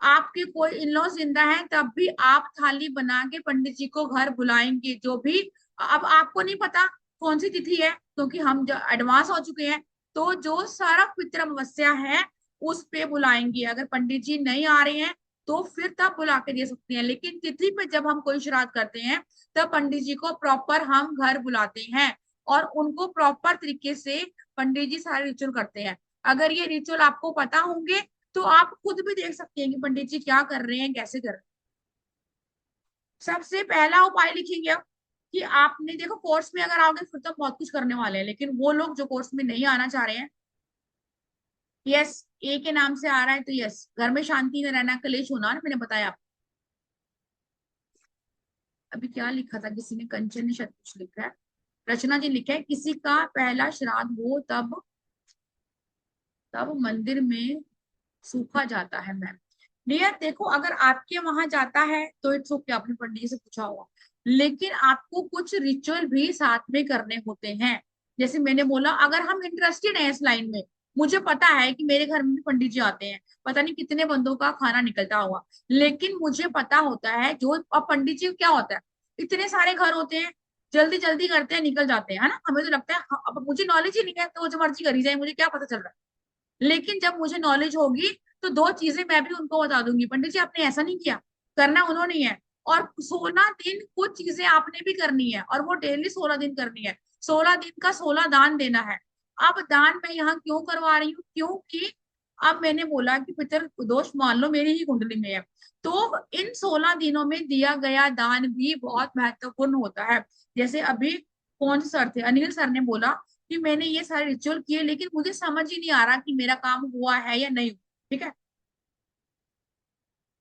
आपके कोई इन लॉज जिंदा है तब भी आप थाली बना के पंडित जी को घर बुलाएंगे, जो भी। अब आपको नहीं पता कौन सी तिथि है, क्योंकि हम एडवांस हो चुके हैं। तो जो सारा पितृ अमावस्या है उस पे बुलाएंगे। अगर पंडित जी नहीं आ रहे हैं तो फिर तब बुला के दे सकते हैं, लेकिन तिथि पे जब हम कोई श्राद्ध करते हैं तब पंडित जी को प्रॉपर हम घर बुलाते हैं और उनको प्रॉपर तरीके से पंडित जी सारे रिचुअल करते हैं। अगर ये रिचुअल आपको पता होंगे तो आप खुद भी देख सकते हैं कि पंडित जी क्या कर रहे हैं, कैसे कर रहे हैं। सबसे पहला उपाय लिखेंगे अब कि आपने देखो, कोर्स में अगर आओगे फिर तो बहुत कुछ करने वाले हैं, लेकिन वो लोग जो कोर्स में नहीं आना चाह रहे हैं, यस, ए के नाम से आ रहा है तो यस, घर में शांति में रहना, कलेश होना, मैंने बताया आपको। अभी क्या लिखा था किसी ने, कंचन ने शायद कुछ लिखा है, रचना जी लिखा है किसी का पहला श्राद्ध हो तब तब मंदिर में सूखा जाता है मैम। नियत देखो, अगर आपके वहां जाता है तो इट्स ओके, आपने पंडित जी से पूछा होगा, लेकिन आपको कुछ रिचुअल भी साथ में करने होते हैं। जैसे मैंने बोला, अगर हम इंटरेस्टेड हैं इस लाइन में, मुझे पता है कि मेरे घर में भी पंडित जी आते हैं, पता नहीं कितने बंदों का खाना निकलता होगा, लेकिन मुझे पता होता है जो अब पंडित जी क्या होता है, इतने सारे घर होते हैं, जल्दी जल्दी करते हैं, निकल जाते हैं, है ना। हमें तो लगता है हाँ, अब मुझे नॉलेज ही नहीं है तो जो मर्जी करी जाए, मुझे क्या पता चल रहा है। लेकिन जब मुझे नॉलेज होगी तो दो चीजें मैं भी उनको बता दूंगी, पंडित जी आपने ऐसा नहीं किया, करना उन्होंने ही है। और 16 दिन कुछ चीजें आपने भी करनी है, और वो डेली 16 दिन करनी है। 16 दिन का 16 दान देना है। अब दान मैं यहाँ क्यों करवा रही हूँ, क्योंकि अब मैंने बोला कि पितर दोष मान लो मेरी ही कुंडली में है, तो इन 16 दिनों में दिया गया दान भी बहुत महत्वपूर्ण होता है। जैसे अभी कौन से सर थे, अनिल सर ने बोला कि मैंने ये सारे रिचुअल किए, लेकिन मुझे समझ ही नहीं आ रहा कि मेरा काम हुआ है या नहीं। ठीक है।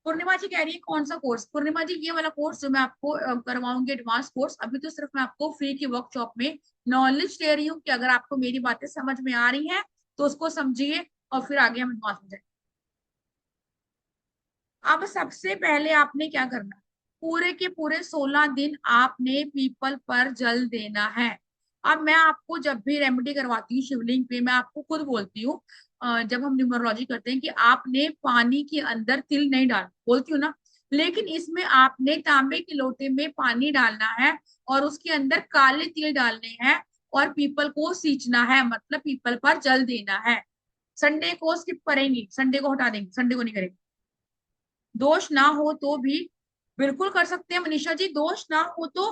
पूर्णिमा जी कह रही है कौन सा कोर्स, पूर्णिमा जी ये वाला कोर्स जो मैं आपको करवाऊंगी, एडवांस कोर्स, अभी तो सिर्फ मैं आपको फ्री की वर्कशॉप में नॉलेज दे रही हूँ कि अगर आपको मेरी बातें समझ में आ रही हैं तो उसको समझिए और फिर आगे हम एडवांस में जाए। अब सबसे पहले आपने क्या करना है, पूरे के पूरे 16 दिन आपने पीपल पर जल देना है। अब मैं आपको जब भी रेमेडी करवाती हूँ शिवलिंग पे, मैं आपको खुद बोलती हूँ, जब हम न्यूमरोलॉजी करते हैं कि आपने पानी के अंदर तिल नहीं डाल, बोलती हूँ ना, लेकिन इसमें आपने तांबे के लोटे में पानी डालना है और उसके अंदर काले तिल डालने हैं और पीपल को सींचना है, मतलब पीपल पर जल देना है। संडे को स्किप करेंगी, संडे को हटा देंगे, संडे को नहीं करेंगे। दोष ना हो तो भी बिल्कुल कर सकते हैं मनीषा जी, दोष ना हो तो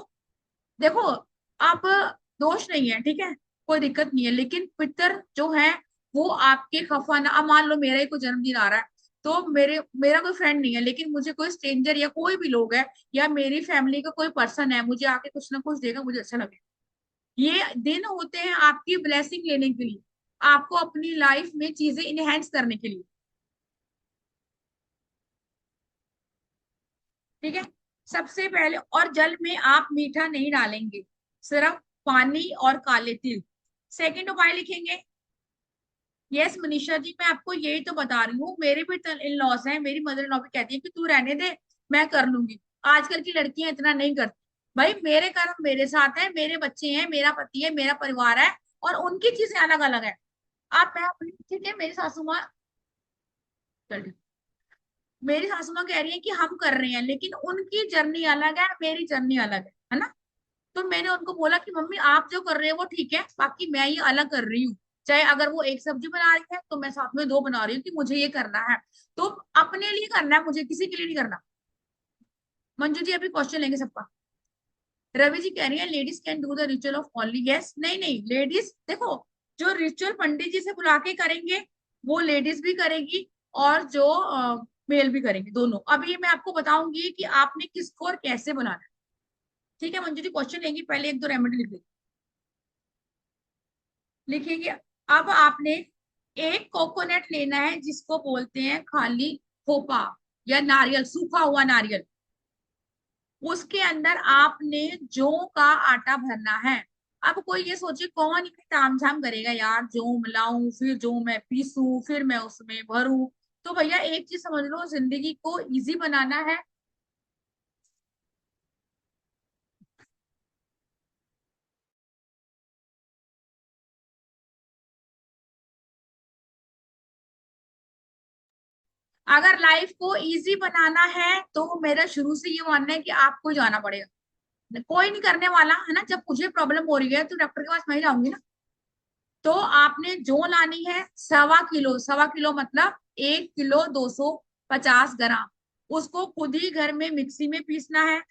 देखो, अब दोष नहीं है, ठीक है, कोई दिक्कत नहीं है, लेकिन पितर जो है वो आपके खफा ना, अब मान लो मेरा ही कोई जन्मदिन आ रहा है, तो मेरा कोई फ्रेंड नहीं है, लेकिन मुझे कोई स्ट्रेंजर या कोई भी लोग है या मेरी फैमिली का कोई पर्सन है, मुझे आके कुछ ना कुछ देगा, मुझे अच्छा लगेगा। ये दिन होते हैं आपकी ब्लेसिंग लेने के लिए, आपको अपनी लाइफ में चीजें इनहेंस करने के लिए। ठीक है। सबसे पहले, और जल में आप मीठा नहीं डालेंगे, सिर्फ पानी और काले तिल। सेकंड उपाय लिखेंगे। यस मनीषा जी, मैं आपको यही तो बता रही हूँ, मेरे भी इन लॉस हैं, मेरी मदर इन लॉ भी कहती है कि तू रहने दे, मैं कर लूंगी। आजकल की लड़कियां इतना नहीं करती। भाई मेरे कर्म मेरे साथ है, मेरे बच्चे हैं, मेरा पति है, मेरा परिवार है, और उनकी चीजें अलग अलग है। आप मैं अपनी, ठीक है, मेरी सासू माँ, चलिए, मेरी सासू माँ कह रही है कि हम कर रहे हैं, लेकिन उनकी जर्नी अलग है, मेरी जर्नी अलग है ना। तो मैंने उनको बोला कि मम्मी आप जो कर रहे हो वो ठीक है, बाकी मैं ये अलग कर रही हूँ। चाहे अगर वो एक सब्जी बना रही है तो मैं साथ में दो बना रही हूँ, कि मुझे ये करना है, तो अपने लिए करना है, मुझे किसी के लिए नहीं करना। मंजू जी अभी क्वेश्चन लेंगे सबका। रवि जी कह रही है ladies can do the ritual of only, yes, नहीं नहीं, लेडीज देखो, जो रिचुअल पंडित जी से बुला के करेंगे वो लेडीज भी करेगी, और जो मेल भी करेंगे, दोनों। अब ये मैं आपको बताऊंगी कि आपने किसको और कैसे बनाना है। ठीक है मंजू जी, क्वेश्चन लेंगी, पहले एक दो रेमेडी लिखेंगे। अब आपने एक कोकोनट लेना है जिसको बोलते हैं खाली खोपा या नारियल, सूखा हुआ नारियल। उसके अंदर आपने जौ का आटा भरना है। अब कोई ये सोचे कौन इतनी तामझाम करेगा यार, जौ मिलाऊं फिर जौ मैं पीसूं फिर मैं उसमें भरूं। तो भैया एक चीज समझ लो, जिंदगी को इजी बनाना है। अगर लाइफ को इजी बनाना है तो मेरा शुरू से ये मानना है कि आपको जाना पड़ेगा। कोई नहीं करने वाला है ना। जब मुझे प्रॉब्लम हो रही है तो डॉक्टर के पास मैं ही जाऊंगी ना। तो आपने जो लानी है 1.25 किलो, 1.25 किलो मतलब 1 किलो 250 ग्राम, उसको खुद ही घर में मिक्सी में पीसना है।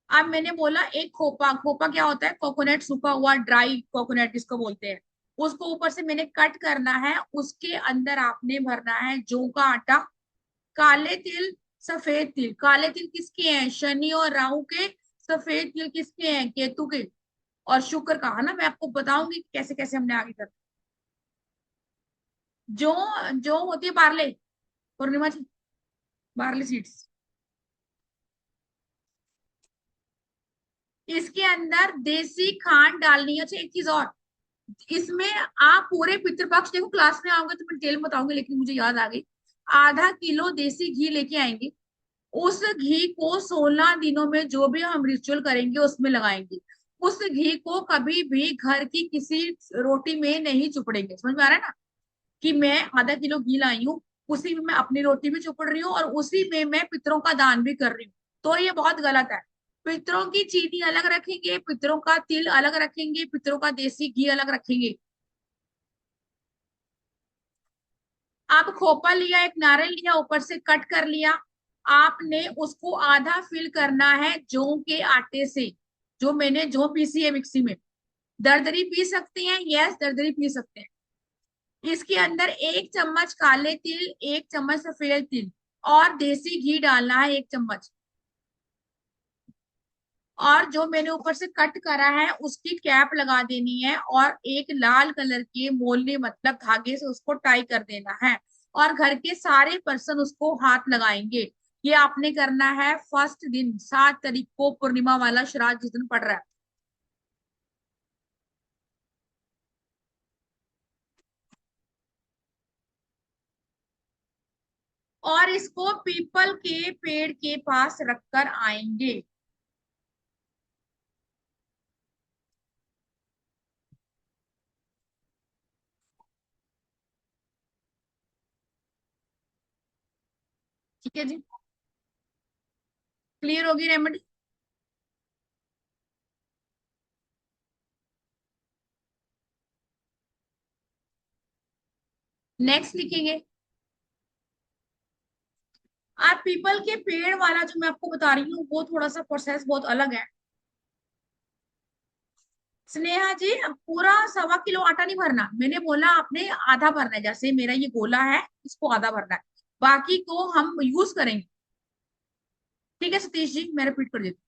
अब मैंने बोला एक खोपा, खोपा क्या होता है, कोकोनट, सूखा हुआ ड्राई कोकोनट जिसको बोलते हैं। उसको ऊपर से मैंने कट करना है। उसके अंदर आपने भरना है जौ का आटा, काले तिल, सफेद तिल। काले तिल किसके हैं, शनि और राहु के। सफेद तिल किसके हैं, केतु के और शुक्र का, है ना। मैं आपको बताऊंगी कि कैसे कैसे हमने आगे करना। जो जो होती है बार्ले, पूर्णिमा जी, बार्ले सीड्स। इसके अंदर देसी खांड डालनी है। अच्छा एक चीज और, इसमें आप पूरे पितृपक्ष, देखो क्लास में आओगे तो मैं डिटेल में बताऊंगी, लेकिन मुझे याद आ गई। ½ किलो देसी घी लेके आएंगे। उस घी को 16 दिनों में जो भी हम रिचुअल करेंगे उसमें लगाएंगे। उस घी को कभी भी घर की किसी रोटी में नहीं चुपड़ेंगे। समझ में आ रहा है ना, कि मैं ½ किलो घी लाई हूँ, उसी में मैं अपनी रोटी भी चुपड़ रही हूँ और उसी में मैं पितरों का दान भी कर रही हूँ। तो ये बहुत गलत है। पितरों की चीनी अलग रखेंगे, पितरों का तिल अलग रखेंगे, पितरों का देसी घी अलग रखेंगे। आप खोपा लिया, एक नारियल लिया, ऊपर से कट कर लिया। आपने उसको आधा फिल करना है जौ के आटे से। जो मैंने जौ पीसी है मिक्सी में, दरदरी पी सकते हैं, यस दरदरी पी सकते हैं। इसके अंदर 1 चम्मच काले तिल, 1 चम्मच सफेद तिल और देसी घी डालना है 1 चम्मच। और जो मैंने ऊपर से कट करा है उसकी कैप लगा देनी है, और एक लाल कलर के मोलने मतलब धागे से उसको टाई कर देना है। और घर के सारे पर्सन उसको हाथ लगाएंगे। ये आपने करना है फर्स्ट दिन, 7 तारीख को, पूर्णिमा वाला श्राद्ध जिस दिन पड़ रहा है। और इसको पीपल के पेड़ के पास रखकर आएंगे। ठीक है जी, क्लियर होगी रेमेडी। नेक्स्ट लिखेंगे। आप पीपल के पेड़ वाला जो मैं आपको बता रही हूँ वो थोड़ा सा प्रोसेस बहुत अलग है। स्नेहा जी, पूरा 1.25 किलो आटा नहीं भरना, मैंने बोला आपने आधा भरना है। जैसे मेरा ये गोला है, इसको आधा भरना है, बाकी को हम यूज करेंगे। ठीक है सतीश जी, मैं रिपीट कर देती हूँ।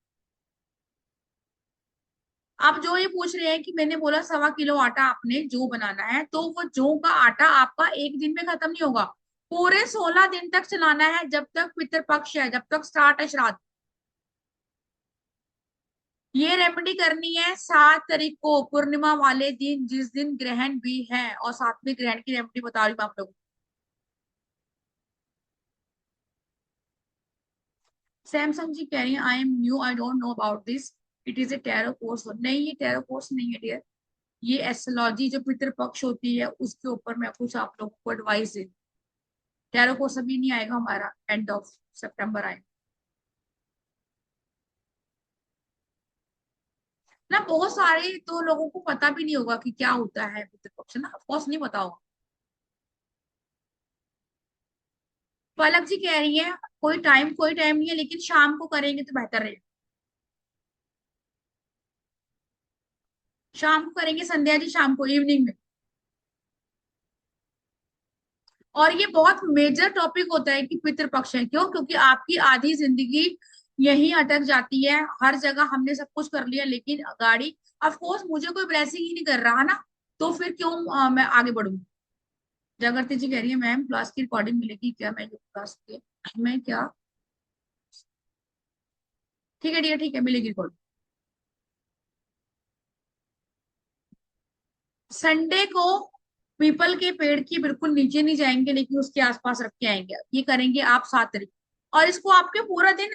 आप जो ये पूछ रहे हैं कि मैंने बोला 1.25 किलो आटा आपने जो बनाना है, तो वो जौ का आटा आपका एक दिन में खत्म नहीं होगा। पूरे 16 दिन तक चलाना है, जब तक पितृपक्ष है, जब तक स्टार्ट है श्राद्ध। ये रेमेडी करनी है 7 तारीख को, पूर्णिमा वाले दिन, जिस दिन ग्रहण भी है। और साथ में ग्रहण की रेमेडी बता रही हूँ आप लोगों को। सैमसंग जी कह रही है I am new, I don't know about this, it is a tarot course. नहीं, ये टैरो कोर्स नहीं है डियर। ये एस्ट्रोलॉजी जो पितृपक्ष होती है उसके ऊपर मैं कुछ आप लोगों को एडवाइस दे। टैरो कोर्स अभी नहीं आएगा हमारा, एंड ऑफ सितंबर आएगा ना। बहुत सारे तो लोगों को पता भी नहीं होगा कि क्या होता है पितृपक्ष ना, ऑफकोर्स नहीं पता होगा। पलक जी कह रही है कोई टाइम नहीं है, लेकिन शाम को करेंगे तो बेहतर रहेगा। शाम को करेंगे संध्या जी, शाम को इवनिंग में। और ये बहुत मेजर टॉपिक होता है कि पितृपक्ष है, क्यों? क्योंकि आपकी आधी जिंदगी यहीं अटक जाती है। हर जगह हमने सब कुछ कर लिया, लेकिन गाड़ी, ऑफ कोर्स मुझे कोई ब्लेसिंग ही नहीं कर रहा ना, तो फिर क्यों मैं आगे बढ़ूंगी? जागृति जी कह रही है मैम क्लास की रिकॉर्डिंग मिलेगी क्या? मैं क्लास के मैं क्या, ठीक है डियर, ठीक है, मिलेगी रिकॉर्डिंग। संडे को पीपल के पेड़ के बिल्कुल नीचे नहीं जाएंगे, लेकिन उसके आसपास रख के आएंगे। ये करेंगे आप 7 तारीख, और इसको आपके पूरा दिन,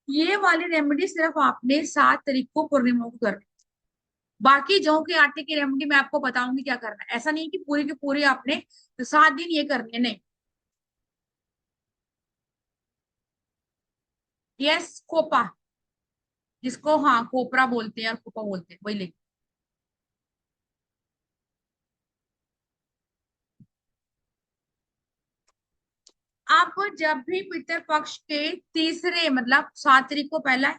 ये वाली रेमेडी सिर्फ आपने 7 तारीख को पूर्णिमा को करनी। बाकी जौ के आटे की रेमेडी मैं आपको बताऊंगी क्या करना है। ऐसा नहीं है कि पूरे के पूरे आपने 7 दिन ये करने, नहीं। यस, खोपा, जिसको हाँ कोपरा बोलते हैं और खोपा बोलते हैं, वही लेंगे। आप जब भी पितृ पक्ष के तीसरे, मतलब 7 तारीख को पहला है,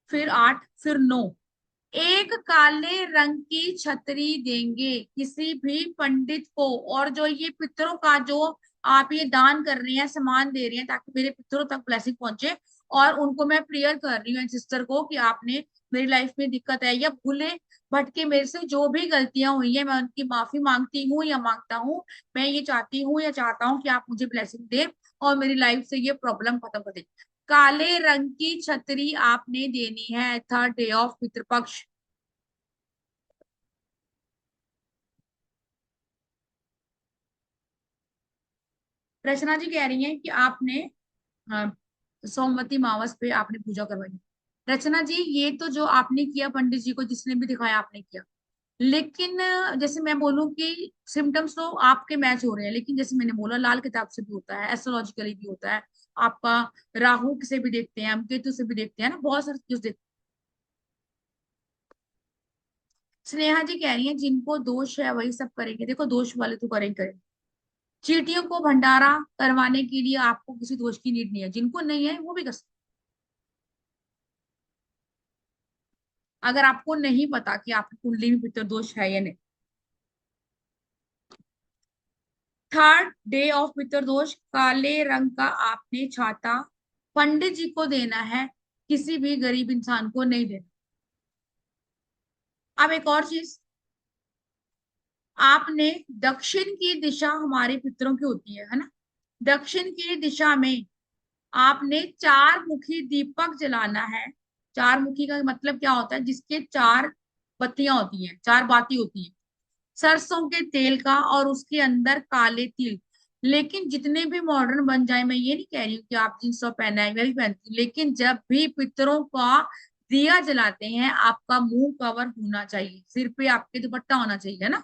फिर 8, फिर 9, एक काले रंग की छतरी देंगे किसी भी पंडित को। और जो ये पितरों का जो आप ये दान कर रहे हैं, सामान दे रहे हैं, ताकि मेरे पितरों तक ब्लेसिंग पहुंचे, और उनको मैं प्रेयर कर रही हूँ सिस्टर को कि आपने, मेरी लाइफ में दिक्कत है या भूले भटके मेरे से जो भी गलतियां हुई है, मैं उनकी माफी मांगती हूँ या मांगता हूँ। मैं ये चाहती हूँ या चाहता हूँ कि आप मुझे ब्लेसिंग दे और मेरी लाइफ से ये प्रॉब्लम खत्म कर दे। काले रंग की छतरी आपने देनी है 3rd डे ऑफ पितृपक्ष। रचना जी कह रही हैं कि आपने सोमवती मावस पे आपने पूजा करवाई। रचना जी, ये तो जो आपने किया पंडित जी को जिसने भी दिखाया आपने किया, लेकिन जैसे मैं बोलूं कि सिम्टम्स तो आपके मैच हो रहे हैं, लेकिन जैसे मैंने बोला लाल किताब से भी होता है, एस्ट्रोलॉजिकली भी होता है आपका, राहु से भी देखते हैं हम, केतु से भी देखते हैं ना, बहुत सारी चीज देखते हैं। स्नेहा जी कह रही हैं जिनको दोष है वही सब करेंगे। देखो दोष वाले तो करेंगे। चींटियों को भंडारा करवाने के लिए आपको किसी दोष की नीड नहीं है, जिनको नहीं है वो भी कर सकते। अगर आपको नहीं पता कि आपकी कुंडली में पितृदोष है या नहीं। 3rd डे ऑफ पितृदोष, काले रंग का आपने छाता पंडित जी को देना है, किसी भी गरीब इंसान को नहीं देना। अब एक और चीज, आपने दक्षिण की दिशा हमारे पितरों की होती है ना, दक्षिण की दिशा में आपने 4 मुखी दीपक जलाना है। 4 मुखी का मतलब क्या होता है? जिसके 4 बत्तियां होती हैं, 4 बाती होती हैं, सरसों के तेल का, और उसके अंदर काले तिल। लेकिन जितने भी मॉडर्न बन जाए, मैं ये नहीं कह रही हूँ कि आप जींस टॉप पहना है, मैं भी पहनती हूँ, लेकिन जब भी पितरों का दिया जलाते हैं आपका मुंह कवर होना चाहिए, सिर पे आपके दुपट्टा होना चाहिए ना।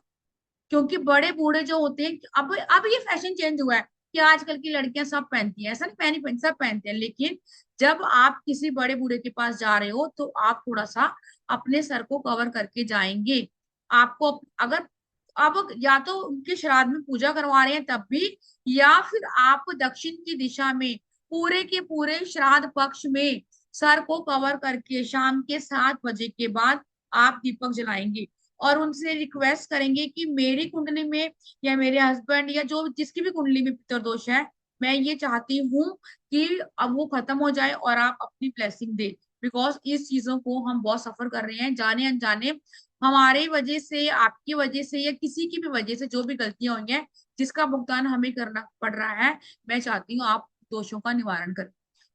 क्योंकि बड़े बूढ़े जो होते हैं, अब ये फैशन चेंज हुआ है कि आजकल की लड़कियां सब पहनती हैं, ऐसा नहीं, पहनी पहन सब पहनते हैं, लेकिन जब आप किसी बड़े बूढ़े के पास जा रहे हो तो आप थोड़ा सा अपने सर को कवर करके जाएंगे। आपको अगर, अब या तो उनके श्राद्ध में पूजा करवा रहे हैं तब भी, या फिर आप दक्षिण की दिशा में पूरे के पूरे श्राद्ध पक्ष में सर को कवर करके शाम के 7 बजे के बाद आप दीपक जलाएंगे। और उनसे रिक्वेस्ट करेंगे कि मेरी कुंडली में या मेरे हस्बैंड या जो जिसकी भी कुंडली में पितृदोष है, मैं ये चाहती हूँ कि अब वो खत्म हो जाए और आप अपनी ब्लेसिंग दे। बिकॉज इस चीजों को हम बहुत सफर कर रहे हैं, जाने अनजाने हमारे वजह से, आपकी वजह से, या किसी की भी वजह से जो भी गलतियां हुई हैं, जिसका भुगतान हमें करना पड़ रहा है। मैं चाहती हूँ आप दोषों का निवारण करें।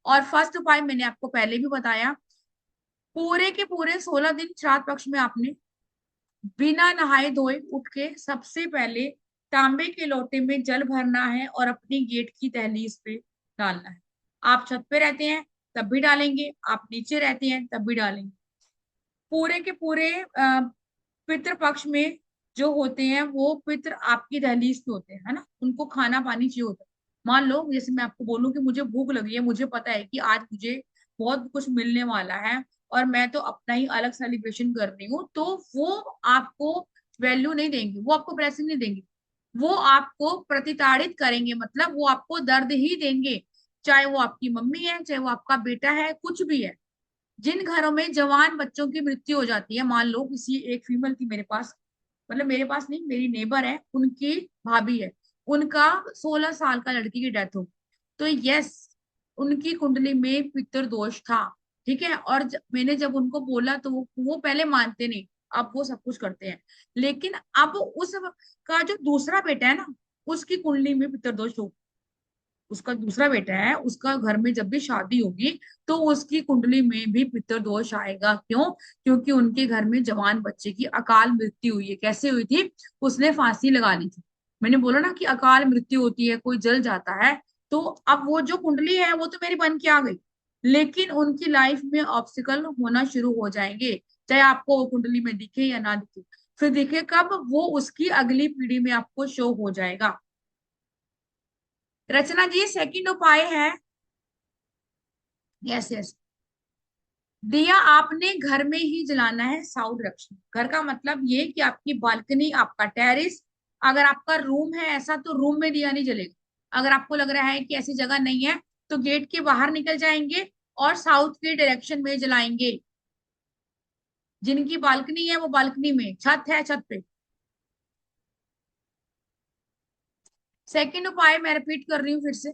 और फर्स्ट उपाय मैंने आपको पहले भी बताया, पूरे के पूरे 16 दिन श्राद्ध पक्ष में आपने बिना नहाए धोए उठ के सबसे पहले तांबे के लोटे में जल भरना है और अपनी गेट की दहलीज पे डालना है। आप छत पे रहते हैं तब भी डालेंगे, आप नीचे रहते हैं तब भी डालेंगे। पूरे के पूरे पितृ पक्ष में जो होते हैं वो पितृ आपकी दहलीज पे होते हैं, है ना, उनको खाना पानी चाहिए होता है। मान लो जैसे मैं आपको बोलूं कि मुझे भूख लगी है, मुझे पता है कि आज मुझे बहुत कुछ मिलने वाला है, और मैं तो अपना ही अलग सेलिब्रेशन कर रही हूँ, तो वो आपको वैल्यू नहीं देंगे, वो आपको ब्लेसिंग नहीं देंगे, वो आपको प्रतिताड़ित करेंगे, मतलब वो आपको दर्द ही देंगे। चाहे वो आपकी मम्मी है, चाहे वो आपका बेटा है, कुछ भी है, जिन घरों में जवान बच्चों की मृत्यु हो जाती है, मान लो किसी एक फीमेल थी मेरे पास, मतलब मेरे पास नहीं, मेरी नेबर है, उनकी भाभी है, उनका 16 साल का लड़की की डेथ हो, तो यस, उनकी कुंडली में पितृ दोष था। ठीक है, और मैंने जब उनको बोला तो वो पहले मानते नहीं, अब वो सब कुछ करते हैं। लेकिन अब उस का जो दूसरा बेटा है ना, उसकी कुंडली में पितृ दोष हो, उसका दूसरा बेटा है, उसका घर में जब भी शादी होगी तो उसकी कुंडली में भी पितृ दोष आएगा। क्यों? क्योंकि उनके घर में जवान बच्चे की अकाल मृत्यु हुई है। कैसे हुई थी? उसने फांसी लगा ली थी। मैंने बोला ना कि अकाल मृत्यु होती है, कोई जल जाता है। तो अब वो जो कुंडली है वो तो मेरी बन के आ गई, लेकिन उनकी लाइफ में ऑब्स्टिकल होना शुरू हो जाएंगे, चाहे आपको वो कुंडली में दिखे या ना दिखे। फिर दिखे कब? वो उसकी अगली पीढ़ी में आपको शो हो जाएगा। रचना जी, सेकंड उपाय है। यस यस, दिया आपने घर में ही जलाना है साउथ डायरेक्शन। घर का मतलब ये कि आपकी बालकनी, आपका टेरेस, अगर आपका रूम है ऐसा तो रूम में दिया नहीं जलेगा। अगर आपको लग रहा है कि ऐसी जगह नहीं है तो गेट के बाहर निकल जाएंगे और साउथ के डायरेक्शन में जलाएंगे। जिनकी बालकनी है वो बालकनी में, छत है छत पे। सेकंड उपाय मैं रिपीट कर रही हूँ फिर से।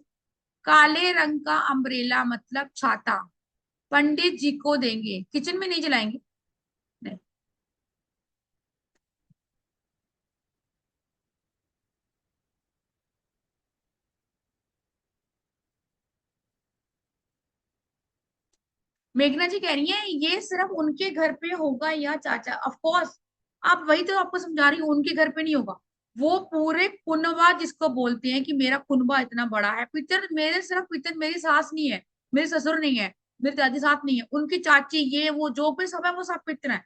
काले रंग का अम्ब्रेला मतलब छाता पंडित जी को देंगे, किचन में नहीं जलाएंगे। नहीं। मेघना जी कह रही है ये सिर्फ उनके घर पे होगा या चाचा, ऑफ कोर्स। आप वही तो आपको समझा रही हूँ, उनके घर पे नहीं होगा। वो पूरे कुनबा जिसको बोलते हैं कि मेरा कुनबा इतना बड़ा है, पितर मेरे, सिर्फ पितर मेरी सास नहीं है, मेरे ससुर नहीं है, मेरी दादी सास नहीं है, उनकी चाची, ये वो जो भी सब है वो सब पितर है।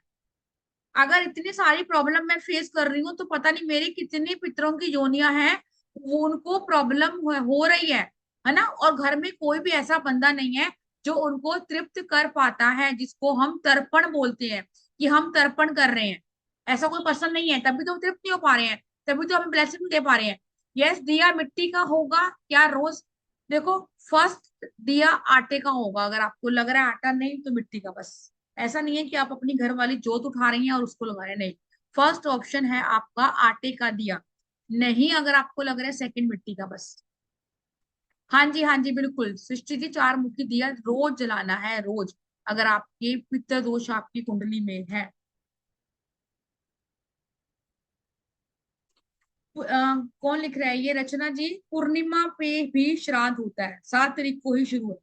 अगर इतनी सारी प्रॉब्लम मैं फेस कर रही हूँ तो पता नहीं मेरी कितनी पितरों की योनियां हैं, वो उनको प्रॉब्लम हो रही है ना। और घर में कोई भी ऐसा बंदा नहीं है जो उनको तृप्त कर पाता है, जिसको हम तर्पण बोलते हैं कि हम तर्पण कर रहे हैं। ऐसा कोई पर्सन नहीं है, तभी तो हम तृप्त नहीं हो पा रहे हैं, तभी तो हमें ब्लेसिंग दे पा रहे हैं। यस, दिया मिट्टी का होगा क्या रोज? देखो, फर्स्ट दिया आटे का होगा, अगर आपको लग रहा है आटा नहीं तो मिट्टी का बस। ऐसा नहीं है कि आप अपनी घर वाली जोत उठा रही हैं और उसको लगा रहे हैं, नहीं। फर्स्ट ऑप्शन है आपका आटे का दिया। नहीं, अगर आपको लग रहा है सेकंड मिट्टी का बस। हाँ जी बिल्कुल सृष्टि जी, 4 मुखी दिया रोज जलाना है, रोज, अगर आपके पित्त दोष आपकी कुंडली में है। कौन लिख रहा है ये? रचना जी, पूर्णिमा पे भी श्राद्ध होता है, 7 तारीख को ही शुरू है,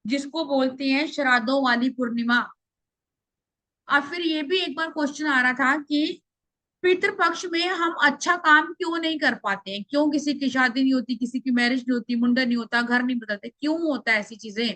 जिसको बोलते हैं श्राद्धों वाली पूर्णिमा। और फिर ये भी एक बार क्वेश्चन आ रहा था कि पितृपक्ष में हम अच्छा काम क्यों नहीं कर पाते हैं? क्यों किसी की शादी नहीं होती, किसी की मैरिज नहीं होती, मुंडन नहीं होता, घर नहीं बदलते, क्यों होता है ऐसी चीजें?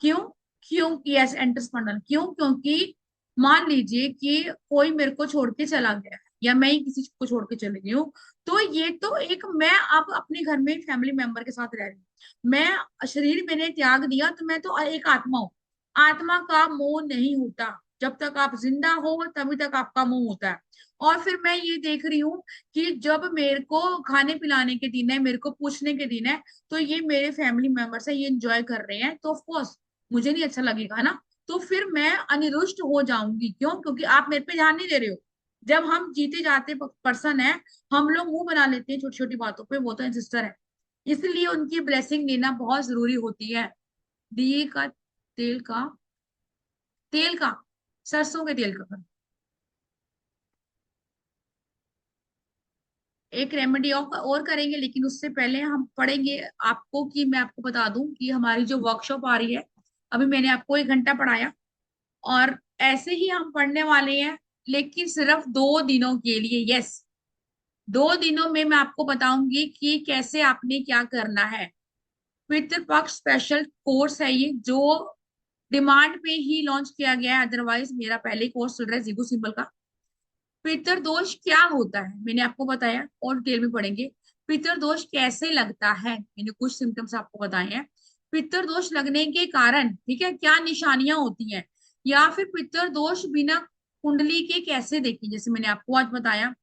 क्यों? क्यों? यस, एंटर स्पंदन क्यों? क्योंकि मान लीजिए कि कोई मेरे को छोड़ के चला गया है, या मैं ही किसी को छोड़ के चली गई हूँ, तो ये तो एक, मैं अब अपने घर में फैमिली मेंबर के साथ रह रही हूँ, मैं शरीर मैंने त्याग दिया, तो मैं तो एक आत्मा हूँ। आत्मा का मोह नहीं होता, जब तक आप जिंदा हो तभी तक आपका मोह होता है। और फिर मैं ये देख रही हूँ कि जब मेरे को खाने पिलाने के दिन है, मेरे को पूछने के दिन है, तो ये मेरे फैमिली मेंबर्स है, ये एंजॉय कर रहे हैं, तो ऑफ कोर्स मुझे नहीं अच्छा लगेगा ना। तो फिर मैं अनिरुष्ट हो जाऊंगी। क्यों? क्योंकि आप मेरे पे ध्यान नहीं दे रहे हो। जब हम जीते जाते पर्सन है, हम लोग मुंह बना लेते हैं छोटी छोटी बातों पे, वो तो सिस्टर है, इसलिए उनकी ब्लेसिंग लेना बहुत जरूरी होती है। दिए का तेल का, तेल का, सरसों के तेल का। एक रेमेडी और करेंगे, लेकिन उससे पहले हम पढ़ेंगे आपको, कि मैं आपको बता दूं कि हमारी जो वर्कशॉप आ रही है, अभी मैंने आपको 1 घंटा पढ़ाया, और ऐसे ही हम पढ़ने वाले हैं, लेकिन सिर्फ 2 दिनों के लिए। यस, 2 दिनों में मैं आपको बताऊंगी कि कैसे आपने क्या करना है। पितृपक्ष स्पेशल कोर्स है ये, जो डिमांड पे ही लॉन्च किया गया है, अदरवाइज मेरा पहले ही कोर्स चल रहा है जीगो सिंबल का। पितृदोष क्या होता है मैंने आपको बताया, और डिटेल में पढ़ेंगे। पितृदोष कैसे लगता है, मैंने कुछ सिम्टम्स आपको बताए हैं। पितृदोष लगने के कारण, ठीक है, क्या निशानियां होती हैं, या फिर पितृदोष बिना कुंडली के कैसे देखें, जैसे मैंने आपको आज बताया।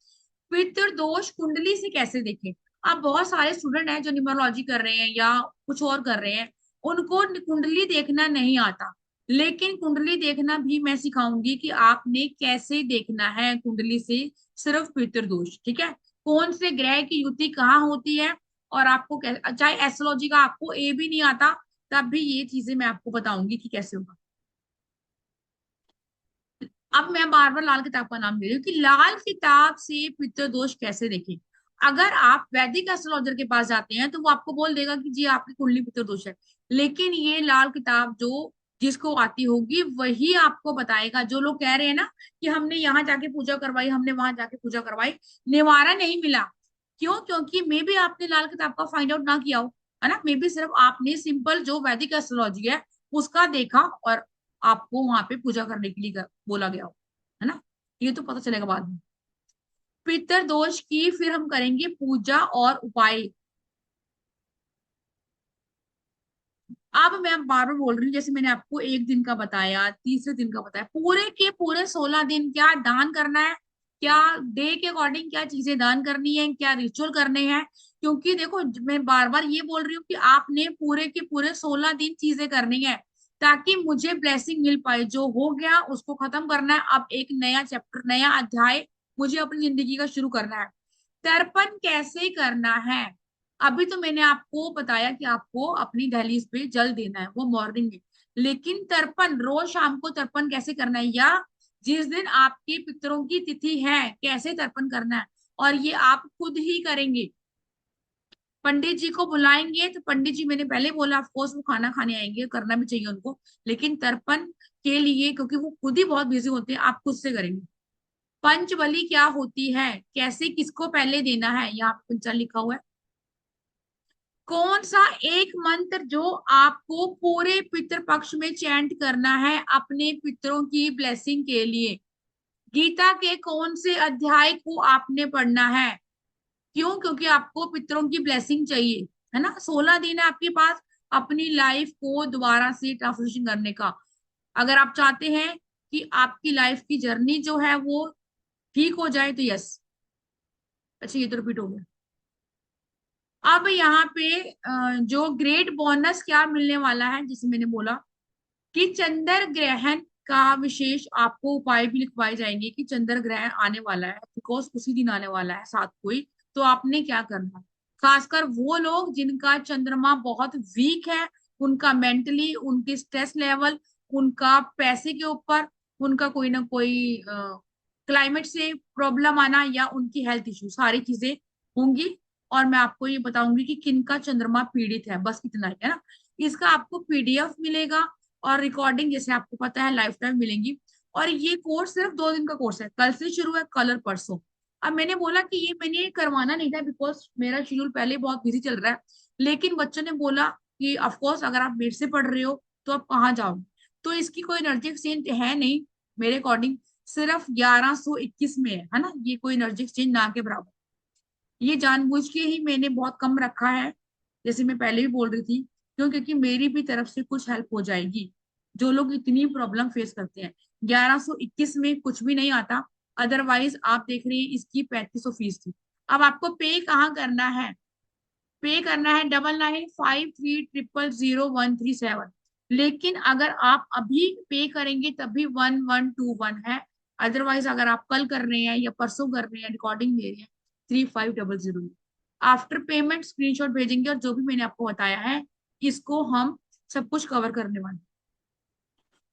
पितृदोष कुंडली से कैसे देखें? अब बहुत सारे स्टूडेंट हैं जो न्यूमरोलॉजी कर रहे हैं या कुछ और कर रहे हैं, उनको कुंडली देखना नहीं आता। लेकिन कुंडली देखना भी मैं सिखाऊंगी कि आपने कैसे देखना है कुंडली से सिर्फ पितृदोष, ठीक है। कौन से ग्रह की युति कहाँ होती है, और आपको चाहे एस्ट्रोलॉजी का आपको ए भी नहीं आता, तब भी ये चीजें मैं आपको बताऊंगी कि कैसे होगा। अब मैं बार बार लाल किताब का नाम ले रही हूँ कि लाल किताब से पितृदोष कैसे देखें। अगर आप वैदिक एस्ट्रोलॉजर के पास जाते हैं तो वो आपको बोल देगा कि जी आपकी कुंडली पितृदोष है, लेकिन ये लाल किताब जो जिसको आती होगी वही आपको बताएगा। जो लोग कह रहे हैं ना कि हमने यहाँ जाके पूजा करवाई, हमने वहां जाके पूजा करवाई, निवारण नहीं मिला, क्यों? क्योंकि मे भी आपने लाल किताब का फाइंड आउट ना किया हो, है ना। मे भी सिर्फ आपने सिंपल जो वैदिक एस्ट्रोलॉजी है उसका देखा और आपको वहां पे पूजा करने के लिए बोला गया हो, है ना। ये तो पता चलेगा बाद में। पितर दोष की फिर हम करेंगे पूजा और उपाय। अब मैं बार बार बोल रही हूँ, जैसे मैंने आपको एक दिन का बताया, तीसरे दिन का बताया, पूरे के पूरे 16 दिन क्या दान करना है, क्या डे के अकॉर्डिंग क्या चीजें दान करनी है, क्या रिचुअल करने हैं। क्योंकि देखो मैं बार बार ये बोल रही हूँ कि आपने पूरे के पूरे 16 दिन चीजें करनी है ताकि मुझे ब्लेसिंग मिल पाए। जो हो गया उसको खत्म करना है, अब एक नया चैप्टर, नया अध्याय मुझे अपनी जिंदगी का शुरू करना है। तर्पण कैसे करना है, अभी तो मैंने आपको बताया कि आपको अपनी दहलीज पे जल देना है, वो मॉर्निंग में। लेकिन तर्पण रोज शाम को तर्पण कैसे करना है, या जिस दिन आपके पितरों की तिथि है कैसे तर्पण करना है, और ये आप खुद ही करेंगे। पंडित जी को बुलाएंगे तो पंडित जी, मैंने पहले बोला ऑफकोर्स वो खाना खाने आएंगे, करना भी चाहिए उनको, लेकिन तर्पण के लिए क्योंकि वो खुद ही बहुत बिजी होते हैं, आप खुद से करेंगे। पंचबली क्या होती है, कैसे किसको पहले देना है, यहाँ पे पंचांग लिखा हुआ है। कौन सा एक मंत्र जो आपको पूरे पितृ पक्ष में चैंट करना है अपने पितरों की ब्लेसिंग के लिए। गीता के कौन से अध्याय को आपने पढ़ना है, क्यों? क्योंकि आपको पितरों की ब्लेसिंग चाहिए, है ना। 16 दिन है आपके पास अपनी लाइफ को दोबारा से ट्रांसफॉर्मेशन करने का। अगर आप चाहते हैं कि आपकी लाइफ की जर्नी जो है वो ठीक हो जाए तो यस। अच्छा ये तो रिपीट हो गया। अब यहाँ पे जो ग्रेट बोनस क्या मिलने वाला है, जैसे मैंने बोला कि चंद्र ग्रहण का विशेष आपको उपाय भी लिखवाए जाएंगे कि चंद्र ग्रहण आने वाला है, बिकॉज उसी दिन आने वाला है 7 को ही। तो आपने क्या करना है, खासकर वो लोग जिनका चंद्रमा बहुत वीक है, उनका मेंटली, उनके स्ट्रेस लेवल, उनका पैसे के ऊपर, उनका कोई ना कोई क्लाइमेट से प्रॉब्लम आना, या उनकी हेल्थ इश्यू, सारी चीजें होंगी। और मैं आपको ये बताऊंगी कि किनका चंद्रमा पीड़ित है, बस इतना ही, है ना। इसका आपको पीडीएफ मिलेगा और रिकॉर्डिंग जैसे आपको पता है लाइफ टाइम मिलेंगी। और ये कोर्स सिर्फ 2 दिन का कोर्स है, कल से शुरू है, कल और परसों। अब मैंने बोला कि ये मैंने करवाना नहीं था बिकॉज मेरा शेड्यूल पहले बहुत बिजी चल रहा है, लेकिन बच्चों ने बोला कि ऑफकोर्स अगर आप मेरे से पढ़ रहे हो तो आप कहाँ जाओगे। तो इसकी कोई एनर्जी एक्सचेंज है नहीं मेरे अकॉर्डिंग, सिर्फ 1121 में है ना। ये कोई एनर्जी एक्सचेंज ना के बराबर, ये जानबूझ के ही मैंने बहुत कम रखा है, जैसे मैं पहले भी बोल रही थी, क्यों? क्योंकि मेरी भी तरफ से कुछ हेल्प हो जाएगी। जो लोग इतनी प्रॉब्लम फेस करते हैं, 1121 में कुछ भी नहीं आता। अदरवाइज आप देख रहे हैं इसकी 3500 फीस थी। अब आपको पे कहाँ करना है, पे करना है 9953000137। लेकिन अगर आप अभी पे करेंगे तभी 1121 है। अदरवाइज अगर आप कल कर रहे हैं या परसों कर रहे हैं, रिकॉर्डिंग दे रहे हैं, 3500। आफ्टर पेमेंट स्क्रीनशॉट भेजेंगे और जो भी मैंने आपको बताया है इसको हम सब कुछ कवर करने वाले हैं।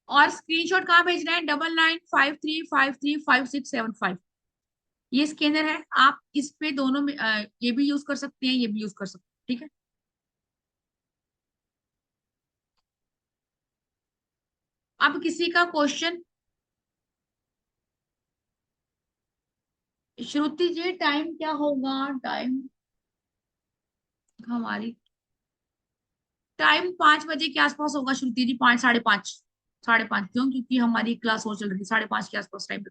और स्क्रीनशॉट कहाँ भेजना है, 9953535675। ये स्कैनर है, आप इस पे दोनों में ये भी यूज कर सकते हैं, ये भी यूज कर सकते हैं, ठीक है। अब किसी का क्वेश्चन? श्रुति जी टाइम क्या होगा, टाइम हमारी टाइम 5 बजे के आसपास होगा श्रुति जी, 5, 5:30, 5:30। क्यों? क्योंकि हमारी क्लास हो चल रही है, 5:30 के आसपास टाइम।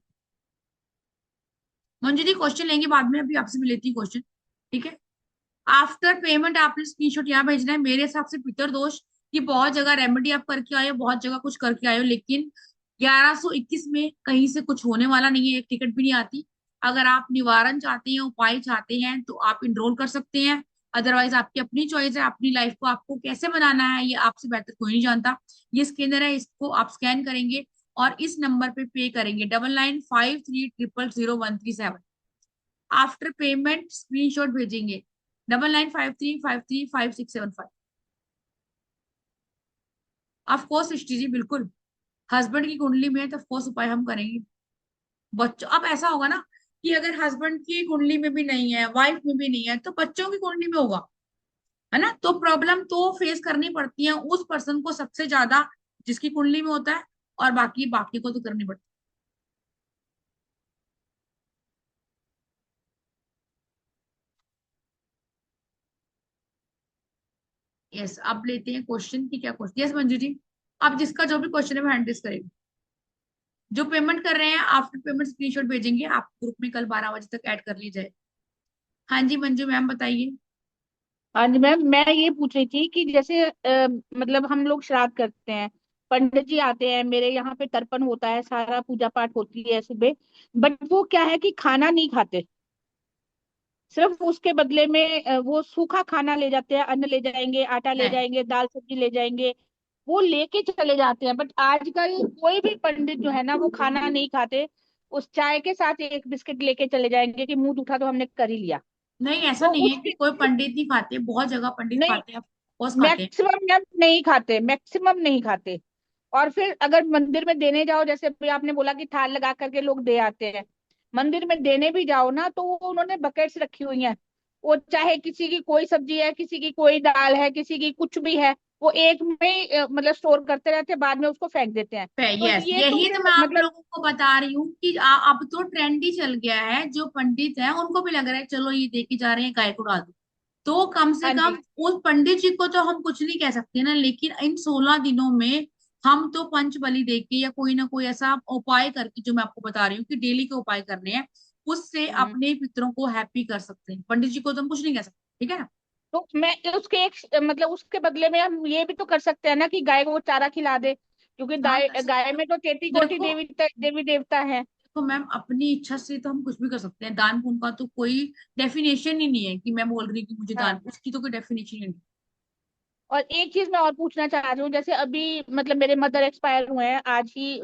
मंजू जी क्वेश्चन लेंगे बाद में, अभी आपसे भी लेती क्वेश्चन, ठीक है। आफ्टर पेमेंट आपने स्क्रीनशॉट यहाँ भेजना है। मेरे हिसाब से पितर दोष की बहुत जगह रेमेडी आप करके आए हो, बहुत जगह कुछ करके आए हो, लेकिन 1121 में कहीं से कुछ होने वाला नहीं है, एक टिकट भी नहीं आती। अगर आप निवारण चाहते हैं, उपाय चाहते हैं, तो आप इनरोल कर सकते हैं। अदरवाइज आपकी अपनी चॉइस है, अपनी लाइफ को आपको कैसे बनाना है ये आपसे बेहतर कोई नहीं जानता। ये स्कैनर है, इसको आप स्कैन करेंगे और इस नंबर पे पे करेंगे, 9953000137। आफ्टर पेमेंट स्क्रीनशॉट भेजेंगे, 9953535675। ऑफ कोर्स सृष्टि जी, बिल्कुल। हस्बैंड की कुंडली में है तो ऑफ कोर्स उपाय हम करेंगे। बच्चों, अब ऐसा होगा ना कि अगर हस्बैंड की कुंडली में भी नहीं है, वाइफ में भी नहीं है, तो बच्चों की कुंडली में होगा, है ना। तो प्रॉब्लम तो फेस करनी पड़ती है उस पर्सन को सबसे ज्यादा जिसकी कुंडली में होता है, और बाकी बाकी को तो करनी पड़ती है। यस, अब लेते हैं क्वेश्चन की, क्या क्वेश्चन। यस मंजू जी, आप जिसका जो भी क्वेश्चन है वो हैंडल करेंगे। जो पेमेंट कर रहे हैं आफ्टर पेमेंट स्क्रीनशॉट भेजेंगे, आप ग्रुप में कल 12 बजे तक ऐड कर लीजिए। हाँ जी मंजू मैम बताइए। हाँ जी मैम, मैं ये पूछ रही थी कि जैसे मतलब हम लोग श्राद्ध करते हैं, पंडित जी आते हैं, मेरे यहाँ पे तर्पण होता है, सारा पूजा पाठ होती है सुबह। बट वो क्या है कि खाना नहीं खाते, सिर्फ उसके बदले में वो सूखा खाना ले जाते हैं, अन्न ले जाएंगे, आटा ले है जाएंगे, दाल सब्जी ले जाएंगे, वो लेके चले जाते हैं। बट आजकल कोई भी पंडित जो है ना वो खाना नहीं खाते, उस चाय के साथ एक बिस्किट लेके चले जाएंगे कि मुंह उठा तो हमने कर ही लिया। नहीं, ऐसा तो नहीं है कि उसके कोई पंडित नहीं खाते, बहुत जगह पंडित नहीं, खाते हैं, बहुत खाते हैं। मैक्सिमम मैम नहीं खाते, मैक्सिमम नहीं खाते। और फिर अगर मंदिर में देने जाओ, जैसे अभी आपने बोला कि थाल लगा करके लोग दे आते हैं, मंदिर में देने भी जाओ ना तो वो उन्होंने बकेट्स रखी हुई हैं। वो चाहे किसी की कोई सब्जी है, किसी की कोई दाल है, किसी की कुछ भी है, वो एक में ही, मतलब स्टोर करते रहते हैं, बाद में उसको फेंक देते हैं। तो यस, ये तो यही फिर तो मैं आप मतलब लोगों को बता रही हूँ कि अब तो ट्रेंड ही चल गया है, जो पंडित है उनको भी लग रहा है चलो ये दे के जा रहे हैं, गाय को उड़ा दो। तो कम से हाँ कम जी। उस पंडित जी को तो हम कुछ नहीं कह सकते ना, लेकिन इन 16 दिनों में हम तो पंच बलि दे के या कोई ना कोई ऐसा उपाय करके, जो मैं आपको बता रही हूँ कि डेली के उपाय करने हैं, उससे हम्म। अपने पितरों को हैप्पी कर सकते हैं। पंडित जी को तो हम कुछ नहीं कह सकते, ठीक है ना। तो मैं उसके एक मतलब उसके बदले में हम ये भी तो कर सकते हैं ना कि गाय को वो चारा खिला दे, क्योंकि हाँ गाय कर सकते गाय हैं। में तो 33 कोटि देखो, देवी देवी देवता है। तो मैम अपनी इच्छा से तो हम कुछ भी कर सकते हैं। दान पुण्य का तो कोई डेफिनेशन ही नहीं है कि मैं बोल रही हूँ कि मुझे दान, हाँ। उसकी तो कोई डेफिनेशन ही नहीं। और एक चीज मैं और पूछना चाह रही हूँ, जैसे अभी मतलब मेरे मदर एक्सपायर हुए हैं आज ही,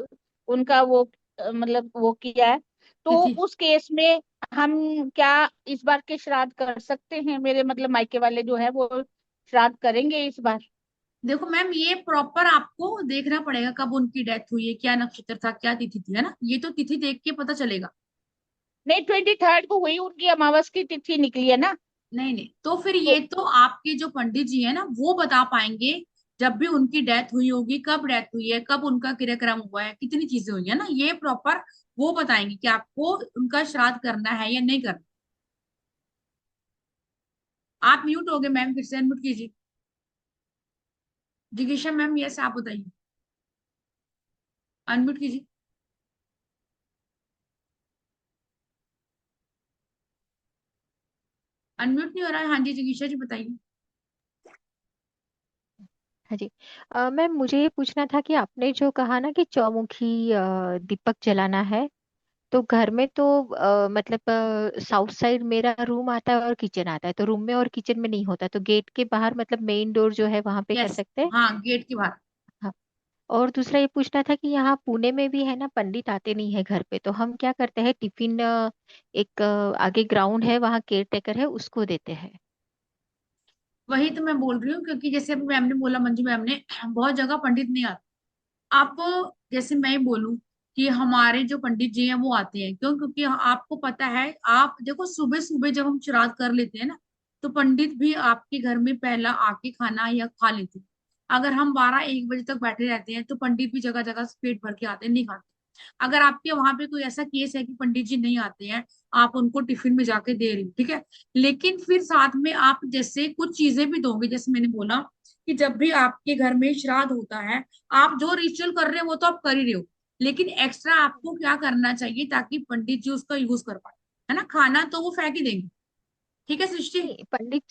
उनका वो मतलब वो किया है, तो तिथि, उस केस में हम क्या इस बार के श्राद्ध कर सकते हैं? मेरे मतलब मायके वाले जो है वो श्राद्ध करेंगे इस बार? देखो मैम ये प्रॉपर आपको देखना पड़ेगा कब उनकी डेथ हुई है, क्या नक्षत्र था, क्या तिथि थी, है ना। ये तो तिथि देख के पता चलेगा। नहीं, 23 को हुई, उनकी अमावस की तिथि निकली है ना। नहीं नहीं, तो फिर तो ये तो आपके जो पंडित जी है ना वो बता पाएंगे। जब भी उनकी डेथ हुई होगी, कब डेथ हुई है, कब उनका क्रियाक्रम हुआ है, कितनी चीजें हुई है ना, ये प्रॉपर वो बताएंगे कि आपको उनका श्राद्ध करना है या नहीं करना। आप म्यूट हो गए मैम, फिर से अनम्यूट कीजिए। जिगीशा मैम, यस आप बताइए, अनम्यूट कीजिए। अनम्यूट नहीं हो रहा है, हाँ जी जिगीशा जी बताइए। हाँ जी। मैम मुझे ये पूछना था कि आपने जो कहा ना कि चौमुखी दीपक जलाना है, तो घर में तो मतलब साउथ साइड मेरा रूम आता है और किचन आता है, तो रूम में और किचन में नहीं होता, तो गेट के बाहर मतलब मेन डोर जो है वहां पे कर यस, सकते हैं। हाँ गेट के बाहर। हाँ। और दूसरा ये पूछना था कि यहाँ पुणे में भी है ना, पंडित आते नहीं है घर पे, तो हम क्या करते हैं, टिफिन एक आगे ग्राउंड है वहाँ केयर टेकर है उसको देते हैं। वही तो मैं बोल रही हूँ, क्योंकि जैसे अभी मैम ने बोला, मंजू मैम ने, बहुत जगह पंडित नहीं आते। आप, जैसे मैं बोलूं कि हमारे जो पंडित जी हैं वो आते हैं, क्यों? क्योंकि आपको पता है, आप देखो सुबह सुबह जब हम श्राद्ध कर लेते हैं ना, तो पंडित भी आपके घर में पहला आके खाना या खा लेते हैं। अगर हम 12-1 बजे तक बैठे रहते हैं तो पंडित भी जगह जगह से पेट भर के आते हैं, नहीं खाते। अगर आपके वहां पे कोई ऐसा केस है कि पंडित जी नहीं आते हैं, आप उनको टिफिन में जाके दे रही हो, ठीक है, लेकिन फिर साथ में आप जैसे कुछ चीजें भी दोगे, जैसे मैंने बोला कि जब भी आपके घर में श्राद्ध होता है, आप जो रिचुअल कर रहे हो वो तो आप कर ही रहे हो, लेकिन एक्स्ट्रा आपको क्या करना चाहिए ताकि पंडित जी उसका यूज कर पाए, है ना। खाना तो वो फेंक ही देंगे, ठीक है सृष्टि। नहीं, पंडित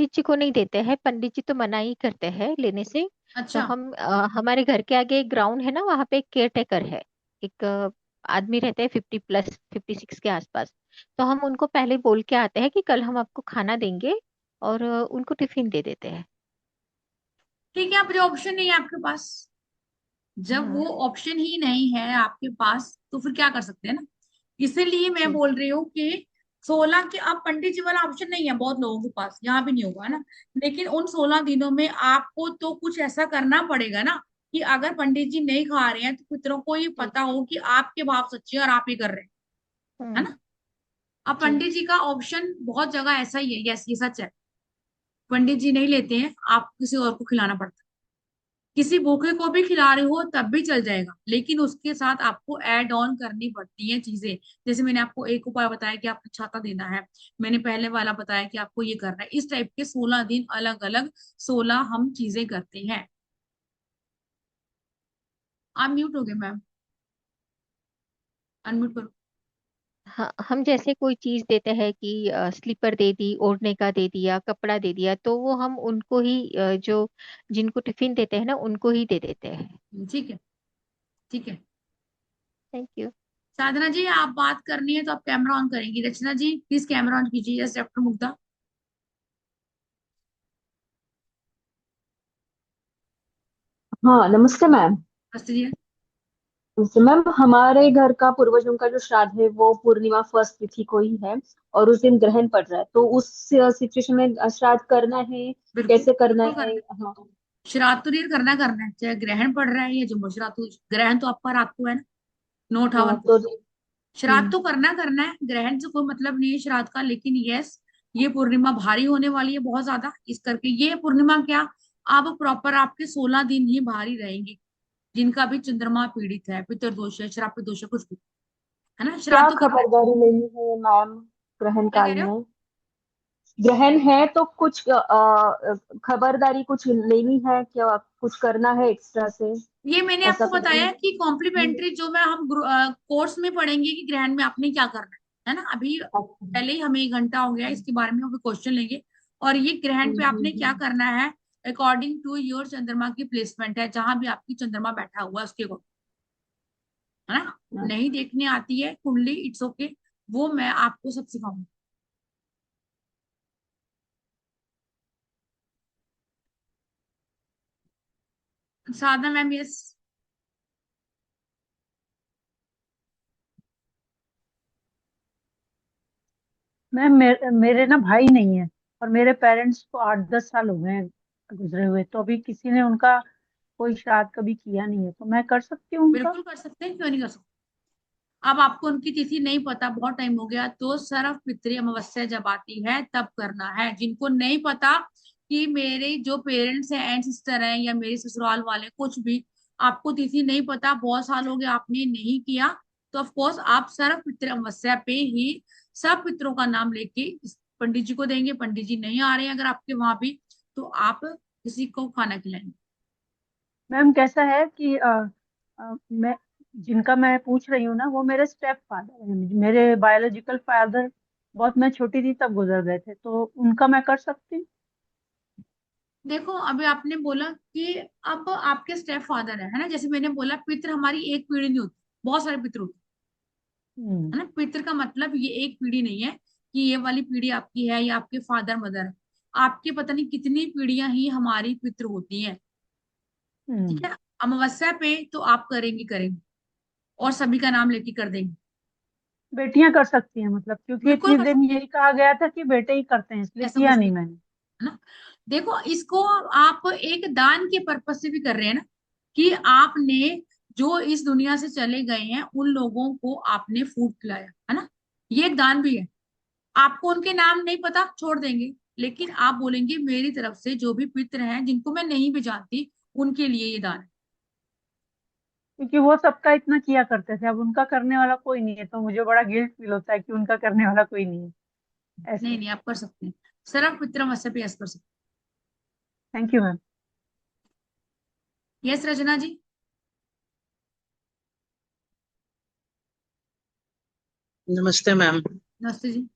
जी को नहीं देते हैं, पंडित जी तो मना ही करते हैं लेने से। तो अच्छा, हम हमारे घर के आगे एक ग्राउंड है ना, वहाँ पे एक केयर टेकर है, एक आदमी रहते हैं 50+, 56 के आसपास। तो हम उनको पहले बोल के आते हैं कि कल हम आपको खाना देंगे, और उनको टिफिन दे देते हैं। ठीक है, अब जो ऑप्शन नहीं है आपके पास, जब हाँ वो ऑप्शन ही नहीं है आपके पास तो फिर क्या कर सकते हैं ना। इसीलिए मैं जी। बोल रही हूँ कि 16 के, अब पंडित जी वाला ऑप्शन नहीं है बहुत लोगों के पास, यहाँ भी नहीं होगा ना। लेकिन उन 16 दिनों में आपको तो कुछ ऐसा करना पड़ेगा ना कि अगर पंडित जी नहीं खा रहे हैं तो पितरों को ये जी। पता हो कि आपके भाव सच्चे हैं और आप ही कर रहे हैं, है हम्म। ना। अब जी। पंडित जी का ऑप्शन बहुत जगह ऐसा ही है, यस ये सच है। पंडित जी नहीं लेते हैं, आप किसी और को खिलाना पड़ता है। किसी भूखे को भी खिला रहे हो तब भी चल जाएगा, लेकिन उसके साथ आपको ऐड ऑन करनी पड़ती हैं चीजें। जैसे मैंने आपको एक उपाय बताया कि आपको छाता देना है, मैंने पहले वाला बताया कि आपको ये करना है। इस टाइप के 16 दिन अलग अलग 16 हम चीजें करते हैं। आप म्यूट हो गए मैम, अनम्यूट करो। हाँ, हम जैसे कोई चीज देते हैं कि स्लीपर दे दी, ओढ़ने का दे दिया, कपड़ा दे दिया, तो वो हम उनको ही जो जिनको टिफिन देते हैं ना उनको ही दे देते हैं। ठीक है, ठीक है। Thank you. साधना जी आप बात करनी है तो आप कैमरा ऑन करेंगी। रचना जी प्लीज कैमरा ऑन कीजिए। Yes doctor Mugdha. हाँ, नमस्ते मैम। नमस्ते जी। नमस्ते मैम, हमारे घर का पूर्वजों का जो श्राद्ध है वो पूर्णिमा फर्स्ट तिथि को ही है, और उस दिन ग्रहण पड़ रहा है, तो उस सिचुएशन में श्राद्ध करना है? बिल्कुल कैसे करना बिल्कुल है? करना है। हाँ। श्राद्ध तो नहीं करना, करना है चाहे ग्रहण पड़ रहा है या जम्मू श्राद्ध ग्रहण तो आपका रात को है ना, 9:58 हाँ को। तो श्राद्ध हम्म, तो करना है, ग्रहण से कोई मतलब नहीं है श्राद्ध का। लेकिन यस, ये पूर्णिमा भारी होने वाली है बहुत ज्यादा, इस करके ये पूर्णिमा क्या, अब प्रॉपर आपके 16 दिन ही भारी रहेंगे। जिनका भी चंद्रमा पीड़ित है, पितृदोष है, श्राप दोष है, कुछ भी, है ना, क्या श्राद्ध तो करना है। खबरदारी लेनी है मैम ग्रहण क्या कह काल रहे हो। में? ग्रहण है तो कुछ खबरदारी कुछ लेनी है क्या? कुछ करना है एक्स्ट्रा से? ये मैंने ऐसा आपको कुछ भी? बताया कि कॉम्प्लीमेंट्री जो मैं हम कोर्स में पढ़ेंगे कि ग्रहण में आपने क्या करना है ना। अभी अच्छा। पहले ही हमें 1 घंटा हो गया, इसके बारे में हम क्वेश्चन लेंगे। और ये ग्रहण पे आपने क्या हम्म। करना है, अकॉर्डिंग टू योर चंद्रमा की प्लेसमेंट है, जहां भी आपकी चंद्रमा बैठा हुआ है उसके को, है ना। नहीं देखने आती है कुंडली, इट्स ओके, वो मैं आपको सब सिखाऊंगी। साधना मैम यस। मैम मेरे ना भाई नहीं है, और मेरे पेरेंट्स को 8-10 साल हो गए हैं गुजरे हुए, तो अभी किसी ने उनका कोई श्राद्ध कभी किया नहीं है, तो मैं कर सकती हूँ उनका? बिल्कुल कर सकते हैं, क्यों नहीं कर सकते। अब आपको उनकी तिथि नहीं पता, बहुत टाइम हो गया, तो सर्व पितृ अमावस्या जब आती है तब करना है। जिनको नहीं पता कि मेरे जो पेरेंट्स हैं, एंड सिस्टर हैं, या मेरे ससुराल वाले, कुछ भी आपको तिथि नहीं पता, बहुत साल हो गए आपने नहीं किया, तो ऑफ कोर्स आप सर्व पितृ अमावस्या पे ही सब पितरों का नाम लेके इस पंडित जी को देंगे। पंडित जी नहीं आ रहे हैं अगर आपके वहां भी, तो आप किसी को खाना खिलाएंगे। मैम कैसा है कि मैं जिनका मैं पूछ रही हूँ ना वो मेरे स्टेप फादर हैं। मेरे बायोलॉजिकल फादर बहुत मैं छोटी थी तब गुजर गए थे, तो उनका मैं कर सकती हूँ? देखो अभी आपने बोला कि अब आपके स्टेप फादर है ना, जैसे मैंने बोला पितृ हमारी एक पीढ़ी नहीं होती, बहुत सारे पितृ होते हम्म। हैं, है ना। पितृ का मतलब ये एक पीढ़ी नहीं है कि ये वाली पीढ़ी आपकी है या आपके फादर मदर है। आपके पता नहीं कितनी पीढ़ियां ही हमारी पितृ होती हैं। ठीक हम्म। है, अमावस्या पे तो आप करेंगे करेंगे, और सभी का नाम लेके कर देंगे। बेटियां कर सकती हैं मतलब? क्योंकि बिल्कुल इतनी कर दिन सकते यही कहा गया था कि बेटे ही करते हैं, इसलिए हैं, ऐसा किया कुछ नहीं नहीं, मैंने। है ना। देखो इसको आप एक दान के पर्पज से भी कर रहे हैं ना, कि आपने जो इस दुनिया से चले गए हैं उन लोगों को आपने फूड खिलाया, है ना। ये एक दान भी है। आपको उनके नाम नहीं पता, छोड़ देंगे, लेकिन आप बोलेंगे मेरी तरफ से जो भी पितृ हैं जिनको मैं नहीं भी जानती, उनके लिए ये दान है। क्योंकि वो सबका इतना किया करते थे, अब उनका करने वाला कोई नहीं है, तो मुझे बड़ा गिल्ट फील होता है कि उनका करने वाला कोई नहीं है नहीं ऐसे। नहीं, आप कर सकते हैं, सर्व पितरम वैसे भी यस कर सकते थैंक यू मैम। हैं। यस रचना जी। नमस्ते मैम। नमस्ते जी।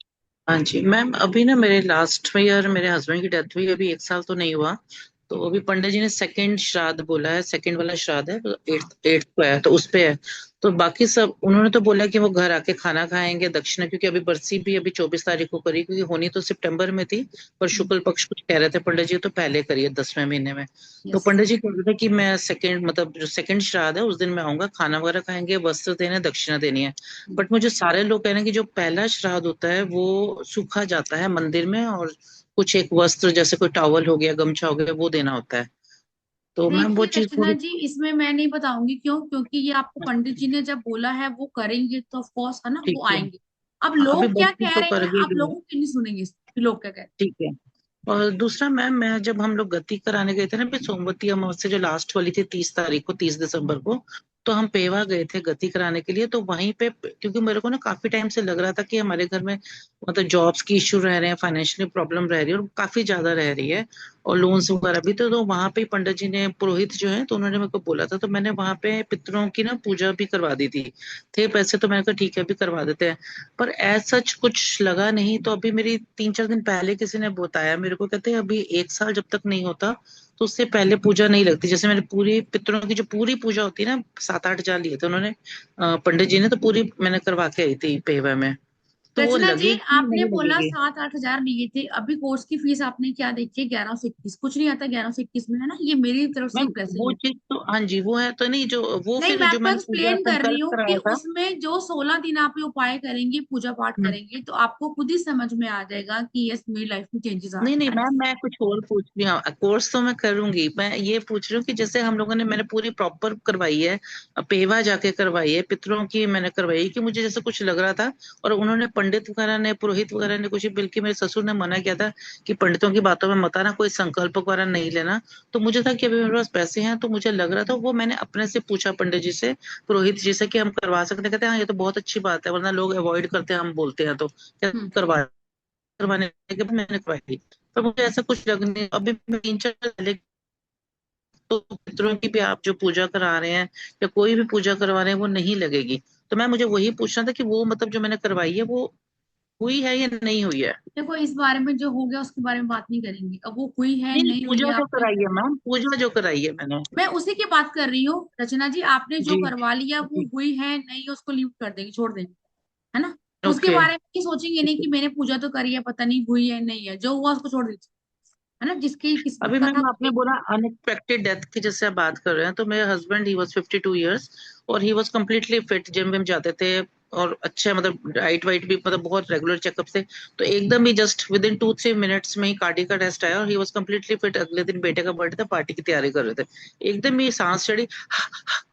हाँ जी मैम, अभी ना मेरे लास्ट ईयर मेरे हस्बैंड की डेथ हुई, अभी 1 साल तो नहीं हुआ। तो अभी पंडित जी ने सेकंड श्राद्ध बोला है, सेकंड वाला श्राद्ध है, तो एट्थ एट्थ को है, तो उस पे है। तो बाकी सब उन्होंने तो बोला कि वो घर आके खाना खाएंगे दक्षिणा, क्योंकि अभी बरसी भी अभी 24 तारीख को करी, क्योंकि होनी तो सितंबर में थी, पर शुक्ल पक्ष कुछ कह रहे थे पंडित जी तो पहले करिए 10वें महीने में। तो यस। पंडित जी कह रहे थे कि मैं सेकंड मतलब जो सेकंड श्राद्ध है उस दिन मैं आऊंगा, खाना वगैरह खाएंगे, वस्त्र देने, दक्षिणा देनी है। बट मुझे सारे लोग कह रहे हैं कि जो पहला श्राद्ध होता है वो सूखा जाता है मंदिर में, और कुछ एक वस्त्र जैसे कोई टॉवल हो गया, गमछा हो गया, वो देना होता है। तो मैम वो देखिए चीज रचना थोड़ी जी, इसमें मैं नहीं बताऊंगी क्यों, क्योंकि ये आपको पंडित जी ने जब बोला है वो करेंगे तो ऑफ कोर्स है ना, ठीक वो है। आएंगे। अब हाँ, अभी लोग क्या बरसी कह तो रहे कर हैं, भी आप गए। लोगों की नहीं सुनेंगे कि लोग क्या कह रहे हैं। ठीक है। और दूसरा मैम, मैं जब हम लोग गति कराने गए थे ना अभी सोमवती अमावस्या जो लास्ट वाली थी 30 तारीख को, 30 दिसंबर को, तो हम पेवा गए थे गति कराने के लिए। तो वहीं पे क्योंकि मेरे को ना काफी टाइम से लग रहा था कि हमारे घर में मतलब जॉब्स की इश्यू रह रहे हैं, फाइनेंशियली प्रॉब्लम रह रही है और काफी ज्यादा रह रही है, और लोन्स वगैरह भी। तो वहां पे पंडित जी ने, पुरोहित जो है, तो उन्होंने मेरे को बोला था, तो मैंने वहां पे पितरों की ना पूजा भी करवा दी थी। थे पैसे तो मैंने कहा ठीक है अभी करवा देते हैं, पर एज सच कुछ लगा नहीं। तो अभी मेरी 3-4 दिन पहले किसी ने बताया मेरे को, कहते हैं अभी 1 साल जब तक नहीं होता तो उससे पहले पूजा नहीं लगती। जैसे मैंने पूरी पितरों की जो पूरी पूजा होती है ना, 7-8 हजार लिए थे उन्होंने, पंडित जी ने, तो पूरी मैंने करवा के आई थी पेवा में। तो वो रचना जी, लगेगी आपने नहीं बोला लगेगी? 7-8 हजार लिए थे, अभी कोर्स की फीस आपने क्या देखी है, 1121, कुछ नहीं आता 1121 में, है ना, ये मेरी तरफ से मैम एक मैसेज वो है। चीज तो हाँ जी वो है, तो नहीं जो वो नहीं, फिर मैं जो आपको मैंने पूजा एक्सप्लेन कर रही संकल्प हूँ कि कराया था। उसमें जो 16 दिन आप ये उपाय करेंगे, पूजा पाठ हम्म। करेंगे, तो आपको खुद ही समझ में आ जाएगा कि यस, मेरी लाइफ में चेंजेस आ नहीं रहे नहीं हैं, है ना। मैम, मैं कुछ और पूछ रही हूँ, कोर्स तो मैं करूंगी, मैं ये पूछ रही हूँ कि जैसे हम लोगों ने, मैंने पूरी प्रॉपर करवाई है, पेवा जाके करवाई है, पितरों की मैंने करवाई है, कि मुझे जैसे कुछ लग रहा था, और उन्होंने पंडित वगैरह ने, पुरोहित वगैरह ने कुछ, बल्कि मेरे ससुर ने मना किया था कि पंडितों की बातों में मत आना, कोई संकल्प वगैरह नहीं लेना। तो मुझे था कि अभी मेरे पास पैसे हैं, तो मुझे लग रहा था, वो मैंने अपने से पूछा पंडित जी से, पुरोहित जी से, कि हम करवा सकते हैं? कहते हैं हाँ ये तो बहुत अच्छी बात है, वरना लोग अवॉइड करते हैं हम बोलते हैं तो क्या, हम्म। करवा, करवाने के बाद मैंने करवाई थी। पर मुझे ऐसा कुछ लग नहीं, अभी मैं 3-4 पहले, तो पितरों की भी आप जो पूजा करा रहे हैं या कोई भी पूजा करवा रहे हैं वो नहीं लगेगी। तो मैं, मुझे वही पूछना था कि वो मतलब जो मैंने करवाई है वो हुई है या नहीं हुई है? देखो, इस बारे में जो हो गया उसके बारे में बात नहीं करेंगे, अब वो हुई है नहीं नहीं, नहीं हुई है पूजा जो आपने। कराई है मैम, पूजा जो कराई है मैंने। मैं उसी की बात कर रही हूँ रचना जी, आपने जो जी करवा लिया वो जी। हुई है नहीं, उसको लीव कर देंगे, छोड़ देंगे, है ना। उसके ओके। बारे में नहीं सोचेंगे, नहीं कि मैंने पूजा तो करी है, पता नहीं हुई है नहीं है, जो हुआ उसको छोड़ दीजिए, है ना, जिसकी किस्मत अभी का था मैम आपने वही। बोला अनएक्सपेक्टेड डेथ की, जैसे आप बात कर रहे हैं, तो मेरे हस्बैंड, ही वॉज 52 ईयर्स, और he was completely fit, gym Vim जाते थे, और अच्छे मतलब डाइट वाइट भी, मतलब बहुत रेगुलर चेकअप से, तो एकदम ही जस्ट विद इन 2-3 मिनट्स में ही कार्डियक का टेस्ट आया और ही वॉज कम्प्लीटली फिट। अगले दिन बेटे का बर्थडे था, पार्टी की तैयारी कर रहे थे, एकदम ही सांस चढ़ी,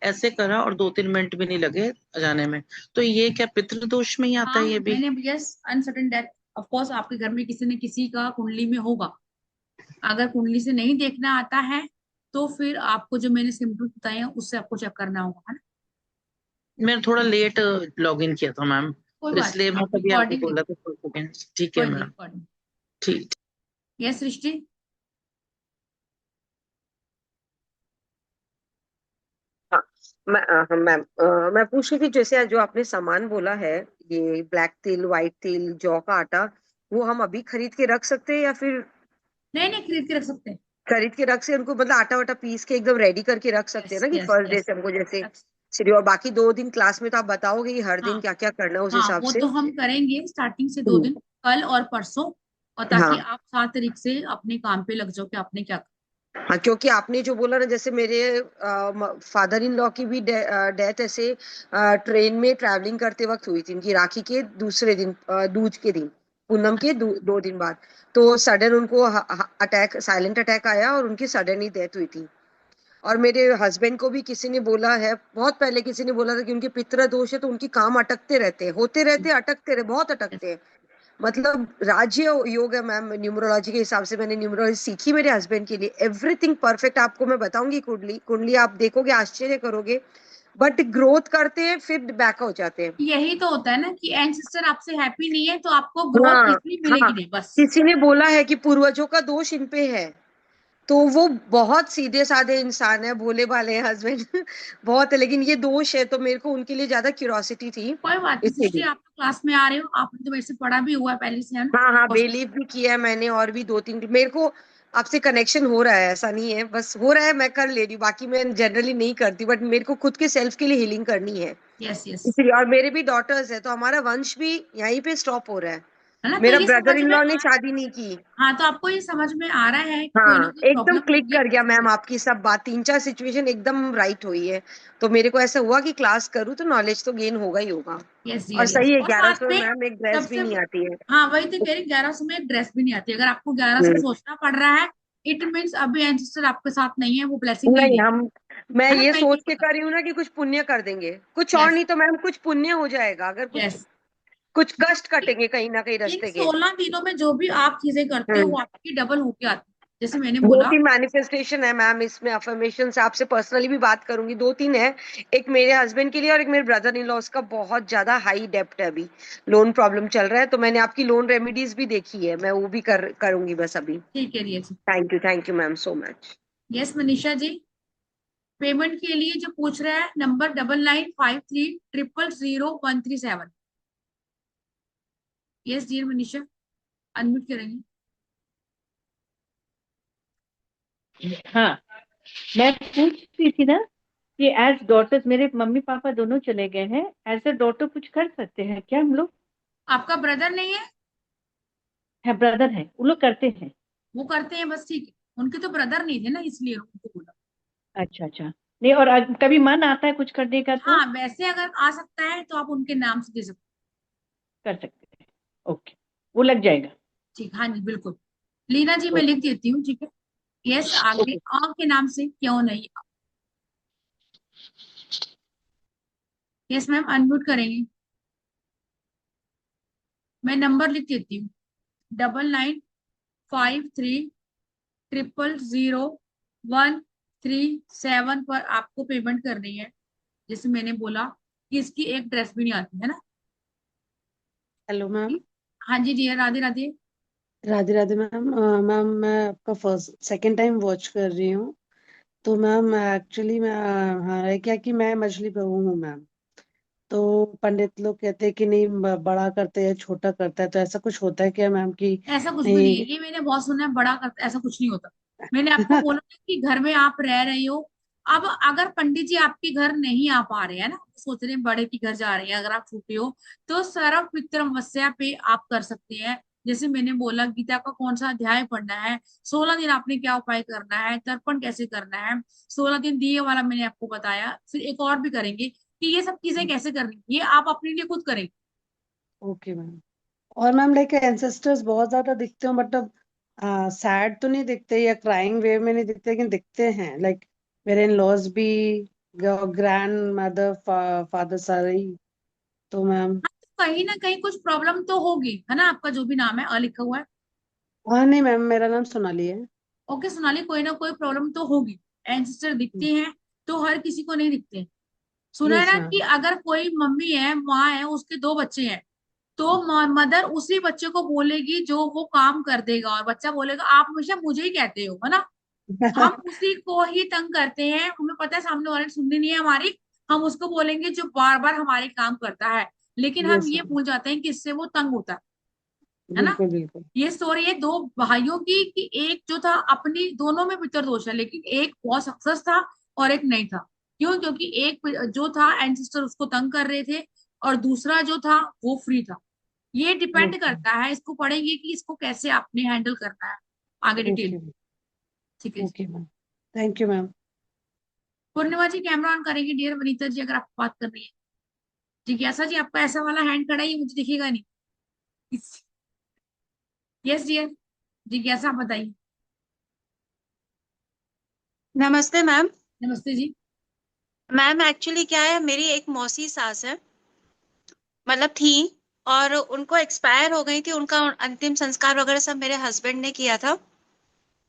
ऐसे करा, और 2-3 मिनट भी नहीं लगे जाने में। तो ये क्या पितृदोष में ही आता हाँ, है ये भी? मैंने, yes, uncertain death, of course आपके घर में किसी न किसी का कुंडली में होगा। अगर कुंडली से नहीं देखना आता है तो फिर आपको जो मैंने सिम्टम्स बताए हैं उससे आपको चेक करना होगा, है ना। मैंने थोड़ा लेट लॉग इन किया था मैम, कोई तो बात इसलिए नहीं, मैं आप तभी आपको रिकॉर्डिंग बोला देखो। था। ठीक है कोई नहीं, मैम। रिकॉर्डिंग। ठीक। यस सृष्टि। हाँ मैम, मैं पूछ रही थी, जैसे जो आपने सामान बोला है, ये ब्लैक तिल, व्हाइट तिल, जौ का आटा, वो हम अभी खरीद के रख सकते हैं या फिर नहीं नहीं, खरीद के रख सकते हैं। खरीद के रख से उनको मतलब आटा वाटा पीस के एकदम रेडी करके रख सकते यस हैं ना, कि यस फर्स्ट डे यस। से हमको जैसे श्री, और बाकी 2 दिन क्लास में तो आप बताओगे कि हर दिन हाँ क्या क्या करना है उस हाँ, हिसाब वो से। तो हम करेंगे स्टार्टिंग से 2 दिन, हम्म। कल और परसों, और ताकि हाँ आप 7 तारीख से अपने काम पे लग जाओ कि आपने क्या करना। हाँ, क्योंकि आपने जो बोला ना, जैसे मेरे फादर इन लॉ की भी डेथ ऐसे ट्रेन में ट्रैवलिंग करते वक्त हुई थी, उनकी राखी के दूसरे दिन, दूज के दिन, पूनम के 2 दिन बाद। तो सडन उनको अटैक, साइलेंट अटैक आया और उनकी सडन ही डेथ हुई थी। और मेरे हस्बैंड को भी किसी ने बोला है, बहुत पहले किसी ने बोला था कि उनके पितृ दोष है, तो उनकी काम अटकते रहते हैं, होते रहते हैं, अटकते रहे, बहुत Yes. अटकते हैं। मतलब राज्य योग है मैम, न्यूमरोलॉजी के हिसाब से मैंने न्यूमरोलॉजी सीखी मेरे हस्बैंड के लिए, एवरीथिंग परफेक्ट। आपको मैं बताऊंगी, कुंडली कुंडली आप देखोगे आश्चर्य करोगे, बट ग्रोथ करते हैं फिर बैक हो जाते हैं। यही तो होता है ना कि एंसेस्टर आपसे हैप्पी नहीं है तो आपको ग्रोथ हाँ इतनी हाँ, मिलेगी नहीं, बस। किसी ने बोला है कि पूर्वजों का दोष इन पे है, तो वो बहुत सीधे साधे इंसान है, भोले भाले हस्बैंड बहुत है, लेकिन ये दोष है, तो मेरे को उनके लिए ज्यादा क्यूरियोसिटी थी, कोई बात नहीं सृष्टि, इसीलिए। आप तो क्लास में आ रहे हो, आपने तो मेरे से पढ़ा भी हुआ है पहले से, है ना। हाँ हाँ, और बिलीव भी किया है मैंने, और भी 2-3 मेरे को आपसे कनेक्शन हो रहा है, ऐसा नहीं है, बस हो रहा है, मैं कर ले रही हूँ, बाकी मैं जनरली नहीं करती, बट मेरे को खुद के सेल्फ के लिए हीलिंग करनी है। यस यस, इसलिए, और मेरे भी डॉटर्स है, तो हमारा वंश भी यहीं पे स्टॉप हो रहा है। है ना? तो मेरा ये ब्रदर समझ इन में लॉ आ, ने शादी नहीं की। हाँ, तो आपको ये समझ में आ रहा है कि कोई ना हाँ, कोई एकदम प्रॉब्लम क्लिक होगी कर गया मैम, इसलिए। आपकी सब बात, 3 4 सिचुएशन एकदम राइट हुई है। तो मेरे को ऐसा हुआ कि क्लास करूँ तो नॉलेज तो गेन होगा ही होगा। यस और डियर, यस। सही है, और ग्यारह साथ सौ में में मैम एक ड्रेस भी सबसे, नहीं आती है। हाँ वही तो कह रही, 1100 में एक ड्रेस भी नहीं आती। अगर आपको 1100 हम्म। सोचना पड़ रहा है, इट मीन्स अभी एंसेस्टर आपके साथ नहीं है, वो ब्लेसिंग नहीं नहीं, दे, मैं है ना? ये मैं ये सोच के बता, कर रही हूँ ना कि कुछ पुण्य कर देंगे, कुछ और यस नहीं तो मैम कुछ पुण्य हो जाएगा, अगर कुछ यस। कुछ कष्ट कटेंगे कहीं ना कहीं इन रास्ते के। 16 दिनों में जो भी आप चीजें करते हो हम्म। वो आपकी डबल होके आती है, जैसे मैंने दो बोला। तीन मैनिफेस्टेशन है मैम इसमें, अफर्मेशन से आपसे पर्सनली भी बात करूंगी, 2 3 है। एक मेरे हस्बैंड के लिए और एक मेरे ब्रदर इन लॉ, उसका बहुत ज्यादा हाई डेप्ट है, अभी लोन प्रॉब्लम चल रहा है, तो मैंने आपकी लोन रेमेडीज भी देखी है, मैं वो भी करूंगी बस अभी। ठीक है dear ji. Thank you ma'am so much. Yes Manisha ji, payment के लिए जो पूछ रहा है, number 9953000137। Yes dear Manisha, unmute करेंगे। हाँ, मैं पूछ रही थी ना कि एज डॉटर्स, मेरे मम्मी पापा दोनों चले गए हैं, एज अ डॉटर कुछ कर सकते हैं क्या हम लोग? आपका ब्रदर नहीं है? है, ब्रदर है, वो लोग करते हैं। वो करते हैं बस, ठीक है। उनके तो ब्रदर नहीं थे ना, इसलिए उनको बोला। अच्छा अच्छा। नहीं, और कभी मन आता है कुछ करने का तो हाँ, वैसे अगर आ सकता है तो आप उनके नाम से दे सकते कर सकते हैं। ओके, वो लग जाएगा। हैं। ठीक, हाँ जी बिल्कुल। लीना जी मैं ओके लिख देती हूँ, ठीक है। यस, आगे ओके। के नाम से क्यों नहीं? यस मैम, अनम्यूट करेंगे। मैं नंबर लिख देती हूँ, 9953000137 पर आपको पेमेंट करनी है। जैसे मैंने बोला कि इसकी एक ड्रेस भी नहीं आती है ना। Hello ma'am. हाँ जी dear, Radhe Radhe. Radhe Radhe ma'am. Ma'am मैं आपका फर्स्ट सेकंड टाइम वॉच कर रही हूँ। तो मैम एक्चुअली मैं हाँ है क्या कि मैं मछली बहू हूँ मैम। तो पंडित लोग कहते हैं कि नहीं, बड़ा करते हैं छोटा करता है, तो ऐसा कुछ होता है क्या मैम कि ऐसा कुछ भी नहीं है, नहीं? ये मैंने बहुत सुना है, बड़ा करता, ऐसा कुछ नहीं होता। मैंने आपको बोला ना कि घर में आप रह रही हो। अब अगर पंडित जी आपके घर नहीं आ पा रहे हैं ना, सोच रहे हैं बड़े के घर जा रहे हैं, अगर आप छोटे हो, तो सर्व पितृमस्या पे आप कर सकते हैं। जैसे मैंने बोला, गीता का कौन सा अध्याय पढ़ना है, 16 दिन आपने क्या उपाय करना है, तर्पण कैसे करना है, 16 दिन दिए वाला मैंने आपको बताया। फिर एक और भी करेंगे कि ये सब चीजें कैसे करनी, ये आप अपने लिए खुद करेंगे। Okay ma'am. और मैम लाइक एंसेस्टर्स बहुत ज्यादा दिखते हो, मतलब सैड तो नहीं दिखते या क्राइंग वे में नहीं दिखते, लेकिन दिखते हैं लाइक मेरे इन लॉज भी, ग्रैंड मदर, फादर सारे ही। तो मैम हाँ, तो कहीं ना कहीं कुछ प्रॉब्लम तो होगी, है ना? आपका जो भी नाम है, लिखा हुआ है। हाँ, नहीं मैम, मेरा नाम सोनाली है। ओके सोनाली, कोई ना कोई प्रॉब्लम तो होगी। एंसेस्टर दिखते हैं तो हर किसी को नहीं दिखते हैं। सुना है यस ना कि मैम। अगर कोई मम्मी है, माँ है, उसके 2 बच्चे हैं, तो मदर उसी बच्चे को बोलेगी जो वो काम कर देगा, और बच्चा बोलेगा आप हमेशा मुझे ही कहते हो, है ना? हम उसी को ही तंग करते हैं, हमें पता है सामने वाले ने सुननी नहीं है हमारी, हम उसको बोलेंगे जो बार बार हमारे काम करता है। लेकिन हम यस ये मैम, भूल जाते हैं कि इससे वो तंग होता है ना? बिल्कुल बिल्कुल। ये स्टोरी है 2 भाइयों की, कि एक जो था अपनी, दोनों में पितर दोष है, लेकिन एक बहुत सक्सेस था और एक नहीं था। क्यों? क्योंकि एक जो था एंसेस्टर उसको तंग कर रहे थे, और दूसरा जो था वो फ्री था। ये डिपेंड ओके करता है, इसको पढ़ेंगे कि इसको कैसे आपने हैंडल करना है आगे डिटेल। ओके ठीक है जी। Okay ma'am. Thank you ma'am. Purnima ji camera on करेंगे, डियर वनीता जी अगर आपको बात करनी है। जिज्ञासा जी आपका ऐसा वाला हैंड खड़ा है, ये मुझे दिखेगा नहीं। यस डियर, जिज्ञासा आप बताइए। नमस्ते मैम। नमस्ते जी। मैम एक्चुअली क्या है, मेरी एक मौसी सास है, मतलब थी, और उनको एक्सपायर हो गई थी, उनका अंतिम संस्कार वगैरह सब मेरे हस्बैंड ने किया था।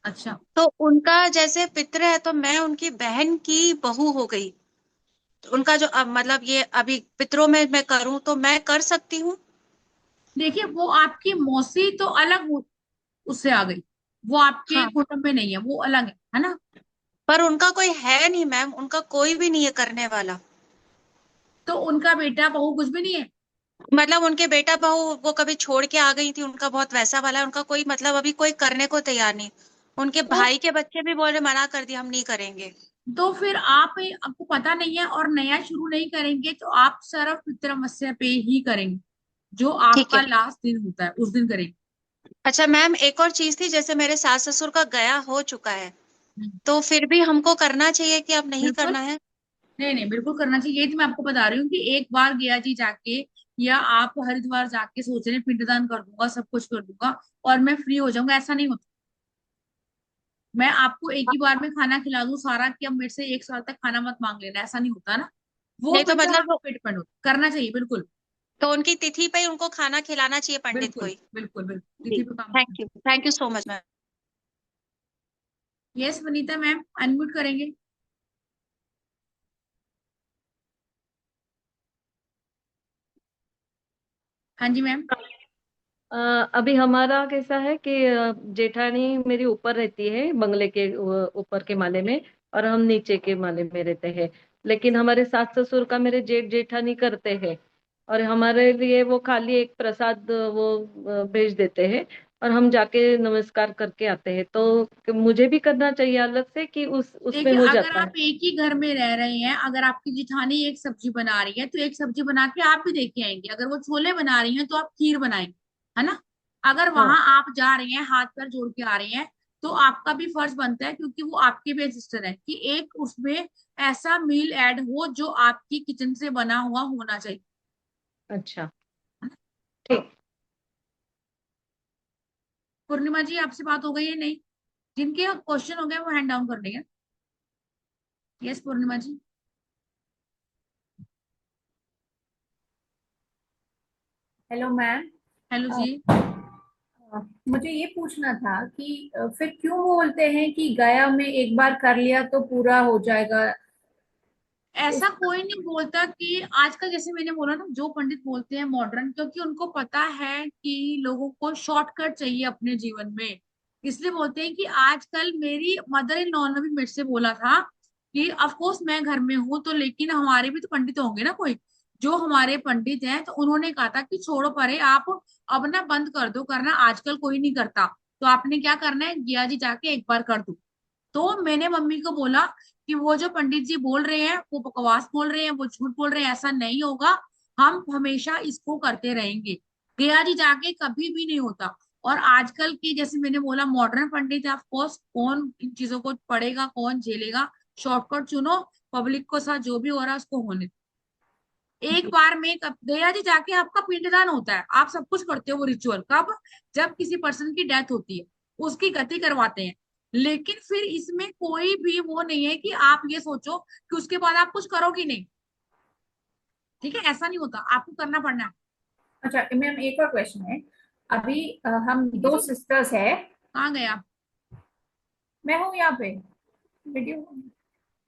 अच्छा, तो उनका जैसे पितृ है, तो मैं उनकी बहन की बहू हो गई। तो उनका जो अब मतलब ये अभी पितरों में मैं करूं तो मैं कर सकती हूँ? देखिए वो आपकी मौसी तो अलग उससे आ गई, वो आपके हाँ, कुटुंब में नहीं है, वो अलग है ना? पर उनका कोई है नहीं मैम, उनका कोई भी नहीं है करने वाला। तो उनका बेटा बहू कुछ भी नहीं है? मतलब उनके बेटा बहू वो कभी छोड़ के आ गई थी, उनका बहुत वैसा वाला है, उनका कोई मतलब अभी कोई करने को तैयार नहीं। उनके तो भाई के बच्चे भी बोले, मना कर दिया हम नहीं करेंगे। तो फिर आप, आपको पता नहीं है और नया शुरू नहीं करेंगे तो आप सिर्फ पितृमस्य पे ही करेंगे, जो ठीक आपका है। लास्ट दिन होता है उस दिन करेंगे। अच्छा मैम, एक और चीज थी, जैसे मेरे सास ससुर का गया हो चुका है, हम्म, तो फिर भी हमको करना चाहिए कि अब नहीं बिल्कुल। करना है? नहीं नहीं, बिल्कुल करना चाहिए। यही तो मैं आपको बता रही हूँ कि एक बार गया जी जाके, या आप हरिद्वार जाके सोच रहे हैं पिंडदान कर दूंगा, सब कुछ कर दूंगा और मैं फ्री हो जाऊंगा, ऐसा नहीं होता। मैं आपको एक ही बार में खाना खिला दूं सारा कि अब मेरे से 1 साल तक खाना मत मांग लेना, ऐसा नहीं होता ना। वो नहीं तो बेटा मतलब आप पे डिपेंड होता, करना चाहिए बिल्कुल। तो उनकी तिथि पे ही उनको खाना खिलाना चाहिए पंडित को बिल्कुल ही? बिल्कुल बिल्कुल, जी, तिथि पे काम करना। Thank you so much ma'am. Yes Vanita ma'am, unmute करेंगे। हाँ जी मैम। अभी हमारा कैसा है कि जेठानी मेरी ऊपर रहती है बंगले के ऊपर के माले में, और हम नीचे के माले में रहते हैं। लेकिन हमारे सास ससुर का मेरे जेठ जेठानी करते हैं, और हमारे लिए वो खाली एक प्रसाद वो भेज देते हैं, और हम जाके नमस्कार करके आते हैं। तो मुझे भी करना चाहिए अलग से कि उसमें देखिए, हो अगर जाता आप है? एक ही घर में रह रहे हैं, अगर आपकी जिठानी एक सब्जी बना रही है तो एक सब्जी बना के आप भी दे के आएंगे। अगर वो छोले बना रही हैं तो आप खीर बनाएंगे, है ना। अगर वहां हाँ। आप जा रहे हैं हाथ पैर जोड़ के आ रहे हैं, तो आपका भी फर्ज बनता है, क्योंकि वो आपके भी सिस्टर है, कि एक उसमें ऐसा मील ऐड हो जो आपकी किचन से बना हुआ होना चाहिए। अच्छा, ठीक। पूर्णिमा जी, आपसे बात हो गई है नहीं? जिनके क्वेश्चन हो गए वो हैंड डाउन कर देंगे। Yes Purnima ji. Hello ma'am. Hello uh, जी। मुझे ये पूछना था कि फिर क्यों बोलते हैं कि गया में एक बार कर लिया तो पूरा हो जाएगा? ऐसा इस कोई नहीं बोलता कि आजकल, जैसे मैंने बोला ना, जो पंडित बोलते हैं मॉडर्न, क्योंकि उनको पता है कि लोगों को शॉर्टकट चाहिए अपने जीवन में, इसलिए बोलते हैं कि आजकल, मेरी मदर इन लॉ ने भी मेरे से बोला था कि ऑफ कोर्स मैं घर में हूं तो, लेकिन हमारे भी तो पंडित होंगे ना कोई, जो हमारे पंडित हैं, तो उन्होंने कहा था कि छोड़ो परे, आप अब ना बंद कर दो करना, आजकल कोई नहीं करता। तो आपने क्या करना है, जिया जी जाके एक बार कर दो। तो मैंने मम्मी को बोला कि वो जो पंडित जी बोल रहे हैं वो बकवास बोल रहे हैं, वो झूठ बोल रहे हैं, ऐसा नहीं होगा। हम हमेशा इसको करते रहेंगे। गया जी जाके कभी भी नहीं होता। और आजकल की, जैसे मैंने बोला, मॉडर्न पंडित है, ऑफ कोर्स कौन इन चीजों को पढ़ेगा, कौन झेलेगा। शॉर्टकट चुनो, पब्लिक को साथ जो भी हो रहा है उसको होने दो। एक बार में गया जी जाके आपका पिंडदान होता है, आप सब कुछ करते हो वो रिचुअल कब, जब किसी पर्सन की डेथ होती है, उसकी गति करवाते हैं। लेकिन फिर इसमें कोई भी वो नहीं है कि आप ये सोचो कि उसके बाद आप कुछ करोगे नहीं। ठीक है, ऐसा नहीं होता, आपको करना पड़ना है। अच्छा मैम, एक और क्वेश्चन है। अभी हम ठीक है दो जी। सिस्टर्स है। कहाँ गए आप? मैं हूँ यहाँ पे वीडियो।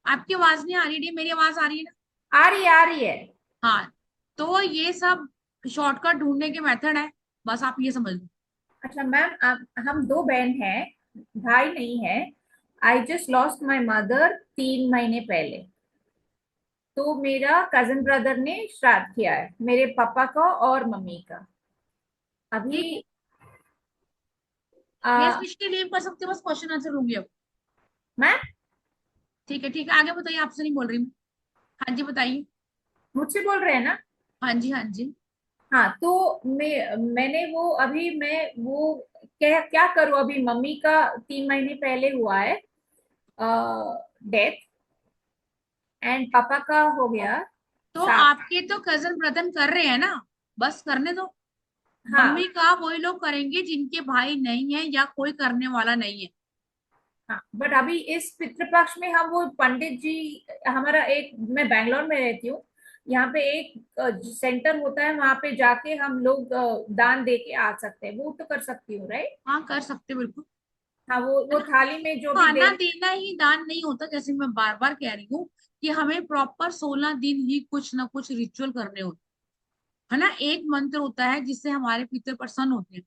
आपकी आवाज नहीं आ रही है, मेरी आवाज आ रही है ना? आ रही है, आ रही है। हाँ। तो ये सब शॉर्टकट ढूंढने के मेथड है, बस आप ये समझ लो। अच्छा मैम, हम दो बहन हैं, भाई नहीं है। I just lost my mother 3 महीने पहले। तो मेरा कजन ब्रदर ने श्राद्ध किया है, मेरे पापा का और मम्मी का। अभी ठीक है। यस आ, विश के लिए कर सकते हो, बस क्वेश्चन आंसर होंगे अब। मैम, ठीक है ठीक है, आगे बताइए, आपसे नहीं बोल रही मैं। हाँ जी बताइए। मुझसे बोल रहे हैं ना? हाँ जी हाँ जी। हाँ, तो मैंने वो अभी मैं वो क्या क्या करूँ? अभी मम्मी का 3 महीने पहले हुआ है डेथ, एंड पापा का हो गया तो 7। आपके तो कजन ब्रदर कर रहे हैं ना, बस करने दो। हाँ। मम्मी का वही लोग करेंगे जिनके भाई नहीं है या कोई करने वाला नहीं है। हाँ, बट अभी इस पितृपक्ष में हम वो पंडित जी, हमारा एक, मैं बैंगलोर में रहती हूँ, यहाँ पे एक सेंटर होता है, वहां पे जाके हम लोग दान दे के आ सकते हैं। वो तो कर सकती हूँ, राइट? हाँ कर सकते हो, बिल्कुल। हाँ, है वो ना। थाली में जो भी खाना दे। देना ही दान नहीं होता, जैसे मैं बार बार कह रही हूँ कि हमें प्रॉपर 16 दिन ही कुछ ना कुछ रिचुअल करने होते हैं, है ना। एक मंत्र होता है जिससे हमारे पितर प्रसन्न होते हैं,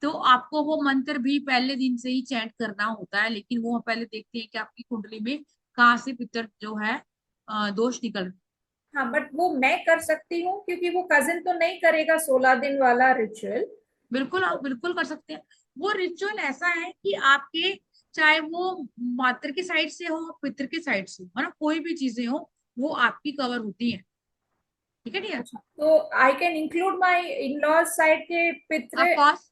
तो आपको वो मंत्र भी पहले दिन से ही चैंट करना होता है, लेकिन वो हम पहले देखते हैं कि आपकी कुंडली में कहाँ से पितर जो है दोष निकल रहे हैं। हाँ, बट वो मैं कर सकती हूँ क्योंकि वो कजिन तो नहीं करेगा 16 दिन वाला रिचुअल। बिल्कुल, आप बिल्कुल कर सकते हैं। वो रिचुअल ऐसा है कि आपके चाहे वो मातृ की साइड से हो पितृ की साइड से हो, है ना, कोई भी चीजें हो वो आपकी कवर होती है। ठीक है डियर। तो I can include my in laws side के पितृ ऑफ कोर्स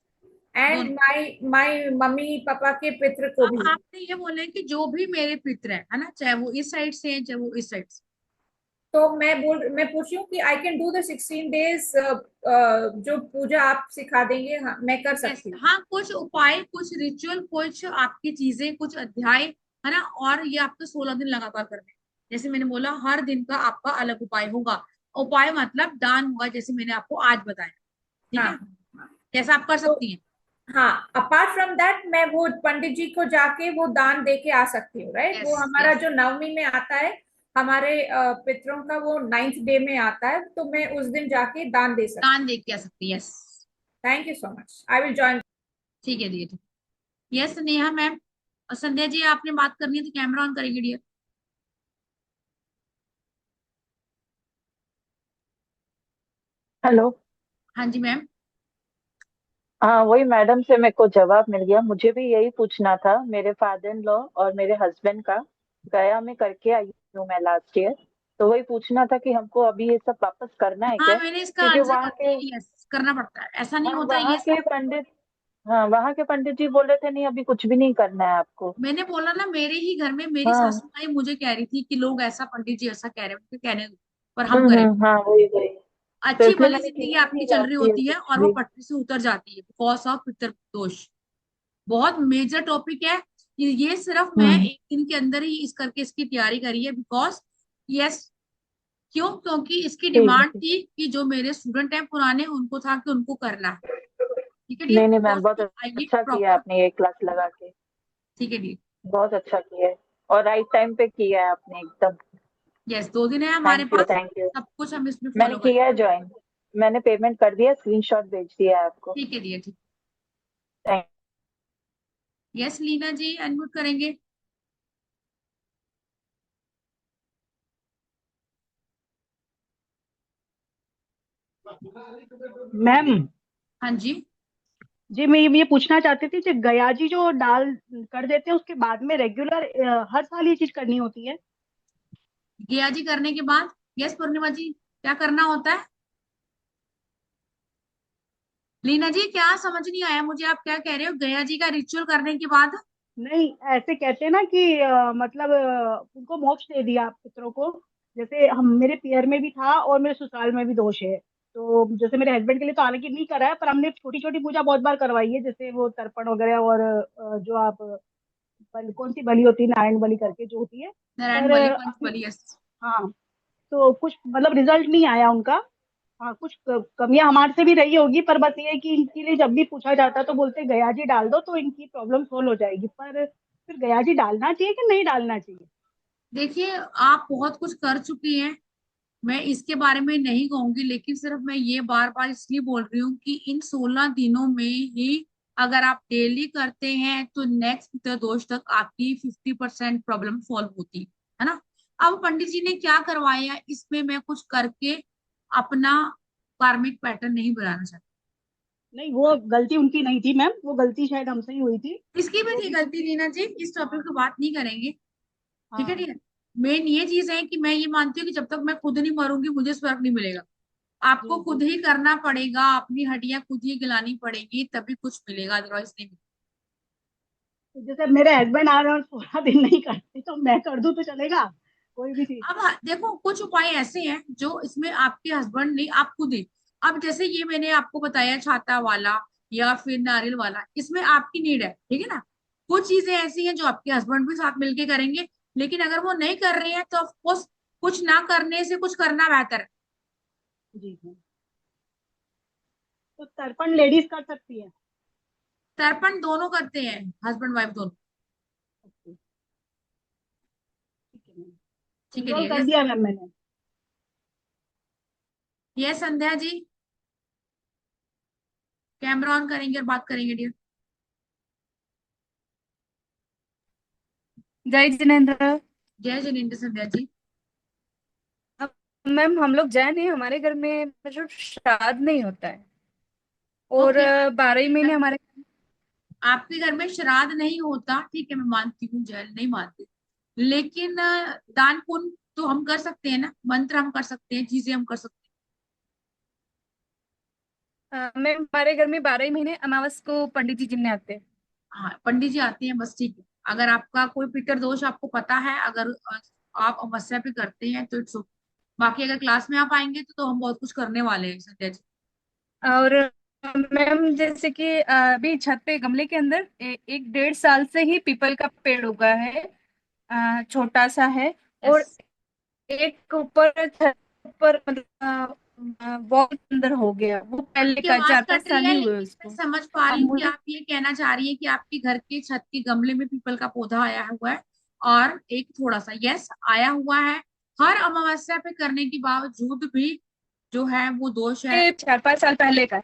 एंड दोनों। माय मम्मी पापा के पितृ को अब भी। आपने ये बोले कि जो भी मेरे पितृ है ना, चाहे वो इस साइड से है चाहे वो इस साइड से। तो मैं पूछ रही हूँ कि I can do the 16 days जो पूजा आप सिखा देंगे, हाँ, मैं कर यस, सकती हूँ। हाँ, कुछ उपाय कुछ रिचुअल कुछ आपकी चीजें कुछ अध्याय, है ना, और ये आपको 16 दिन लगातार करने हैं। जैसे मैंने बोला हर दिन का आपका अलग उपाय होगा। उपाय मतलब दान होगा, जैसे मैंने आपको आज बताया। ठीक है, हाँ हाँ। कैसा आप कर तो सकती हैं। हाँ, अपार्ट फ्रॉम दैट मैं वो पंडित जी को जाके वो दान दे के आ सकती हूँ, राइट? यस वो हमारा यस, जो नवमी में आता है, हमारे पितरों का वो 9th day में आता है, तो मैं उस दिन जाके दान दे सकती दान दे के आ सकती है। यस, हूँ। Thank you so much, I will join. ठीक है डियर। यस नेहा मैम, और संध्या जी आपने बात करनी है तो कैमरा ऑन करेंगे डियर। हेलो। हाँ जी मैम। हाँ, वही मैडम से मेरे को जवाब मिल गया। मुझे भी यही पूछना था। मेरे फादर इन लॉ और मेरे हस्बैंड का गया में करके आई हूँ मैं लास्ट ईयर। तो वही पूछना था कि हमको अभी ये सब वापस करना है हाँ क्या, मैंने इसका क्योंकि आंसर कर वहाँ के, दिया, यस करना पड़ता है, ऐसा नहीं हाँ होता वहाँ ये के सब। पंडित, हाँ वहाँ के पंडित जी बोल रहे थे नहीं अभी कुछ भी नहीं करना है आपको। मैंने बोला ना, मेरे ही घर में मेरी हाँ। सासू माई मुझे कह रही थी कि लोग ऐसा, पंडित जी ऐसा कह रहे हैं, उनके कहने दो, पर हम करें। हाँ वही वही। तो अच्छी इसलिए भली मैंने जिंदगी किया आपकी नहीं चल रही लास्ट ईयर होती है कुछ और वो भी। पटरी से उतर जाती है बिकॉज ऑफ पितृ दोष। बहुत मेजर टॉपिक है। ये सिर्फ मैं हम्म। एक दिन के अंदर ही इस करके इसकी तैयारी करी है बिकॉज, यस, क्यों, क्योंकि इसकी ठीक है डिमांड ठीक। थी कि जो मेरे स्टूडेंट हैं पुराने उनको था कि उनको करना है। ठीक है डियर, नहीं नहीं तो मैम, बहुत उसकी आइए अच्छा किया प्रॉपर। आपने ये क्लास लगा के। ठीक है डियर। बहुत अच्छा किया है और राइट टाइम पे किया है आपने एकदम। यस, 2 दिन है हमारे thank you pass, thank you. सब कुछ हम इसमें मैंने फॉलो करेंगे। किया है ज्वाइन। मैंने पेमेंट कर दिया, स्क्रीनशॉट भेज दिया है आपको। ठीक है डियर, ठीक। थैंक। यस लीना जी अनम्यूट करेंगे। मैम हाँ जी। जी, मैं ये पूछना चाहती थी कि गया जी जो डाल कर देते हैं उसके बाद में रेगुलर हर साल ये चीज करनी होती है? गया जी करने के बाद, यस पूर्णिमा जी, क्या करना होता है। लीना जी क्या समझ नहीं आया मुझे, आप क्या कह रहे हो, गया जी का रिचुअल करने के बाद। नहीं, ऐसे कहते हैं ना कि मतलब उनको मोक्ष दे दिया पितरों को। जैसे हम मेरे पियर में भी था और मेरे ससुराल में भी दोष है। तो जैसे मेरे हस्बैंड के लिए तो हालांकि नहीं करा है, पर हमने छोटी छोटी पूजा बहुत बार करवाई है, जैसे वो तर्पण वगैरह और जो आप कौन सी बलि होती है, नारायण बलि करके जो होती है। नारायण पर बलि पंच बलि, यस। हाँ, तो कुछ मतलब रिजल्ट नहीं आया उनका। हाँ, कुछ कमियां हमारे से भी रही होगी, पर बस ये है कि इनके लिए जब भी पूछा जाता है तो बोलते हैं, गया जी डाल दो तो इनकी प्रॉब्लम सोल्व हो जाएगी। पर फिर गया जी डालना चाहिए कि नहीं डालना चाहिए? देखिए आप बहुत कुछ कर चुकी हैं, मैं इसके बारे में नहीं कहूंगी, लेकिन सिर्फ मैं ये बार बार इसलिए बोल रही हूँ कि इन 16 दिनों में ही अगर आप डेली करते हैं तो नेक्स्ट पितृदोष तक आपकी 50% प्रॉब्लम सॉल्व होती है ना। अब पंडित जी ने क्या करवाया इसमें मैं कुछ करके अपना कार्मिक पैटर्न नहीं बनाना चाहती। नहीं, वो गलती उनकी नहीं थी मैम, वो गलती शायद हमसे ही हुई थी। इसकी भी जो थी भी गलती कुछ। लीना जी, इस टॉपिक पे बात नहीं करेंगे। ठीक है हाँ ठीक है। मेन ये चीज है कि मैं ये मानती हूँ कि जब तक मैं खुद नहीं मरूंगी मुझे स्वर्ग नहीं मिलेगा। आपको जी खुद जी। ही करना पड़ेगा, अपनी हड्डियां खुद ही गिलानी पड़ेगी तभी कुछ मिलेगा, अदरवाइज नहीं मिलेगा। तो जैसे मेरे हस्बैंड आ रहे हैं और 16 दिन नहीं करते तो मैं कर दूं तो चलेगा कोई भी चीज? अब देखो कुछ उपाय ऐसे हैं जो इसमें आपके हस्बैंड नहीं, आप खुद ही। अब जैसे ये मैंने आपको बताया छाता वाला या फिर नारियल वाला, इसमें आपकी नीड है, ठीक है ना। कुछ चीजें ऐसी हैं जो आपके हस्बैंड भी साथ मिलके करेंगे, लेकिन अगर वो नहीं कर रहे हैं तो ऑफकोर्स कुछ ना करने से कुछ करना बेहतर है। जी जी। तो तर्पण लेडीज कर सकती है? तर्पण दोनों करते हैं, हस्बैंड वाइफ दोनों। ओके, ठीक है मैम। ठीक है इनरोल डियर। कर यस, दिया मैम मैंने। Yes Sandhya ji, camera on करेंगे और बात करेंगे डियर। जय जिनेन्द्र। जय जिनेन्द्र संध्या जी। मैम हम लोग जैन हैं, हमारे घर में मतलब श्राद्ध नहीं होता है और ओके, 12 ही महीने हमारे। आपके घर में श्राद्ध नहीं होता, ठीक है, मैं मानती हूँ, जैन नहीं मानती, लेकिन दान पुण्य तो हम कर सकते हैं ना, मंत्र हम कर सकते हैं, चीजें हम कर सकते मैम हमारे घर में 12 ही महीने अमावस को पंडित जी जिमने आते हैं। हैं। हाँ, पंडित जी आते हैं, बस ठीक है। अगर आपका कोई पितर दोष आपको पता है, अगर आप अमावस्या पे करते हैं तो इट्स ओके। बाकी अगर क्लास में आप आएंगे तो हम बहुत कुछ करने वाले हैं संध्या जी। और मैम जैसे कि अभी छत पे गमले के अंदर 1-1.5 साल से ही पीपल का पेड़ उगा है, छोटा सा है। और यस, एक ऊपर छत पर मतलब वॉल अंदर हो गया, वो पहले आपकी का आवाज 4-5 कट रही साल है, ही हुए लेकिन मैं उसको। समझ पा अब रही हूँ कि मुझे आप ये कहना चाह रही है कि आपके घर के छत के गमले में पीपल का पौधा आया हुआ है, और एक थोड़ा सा, यस, आया हुआ है। हर अमावस्या पे करने के बावजूद भी जो है वो दोष है। 4-5 साल पहले का है।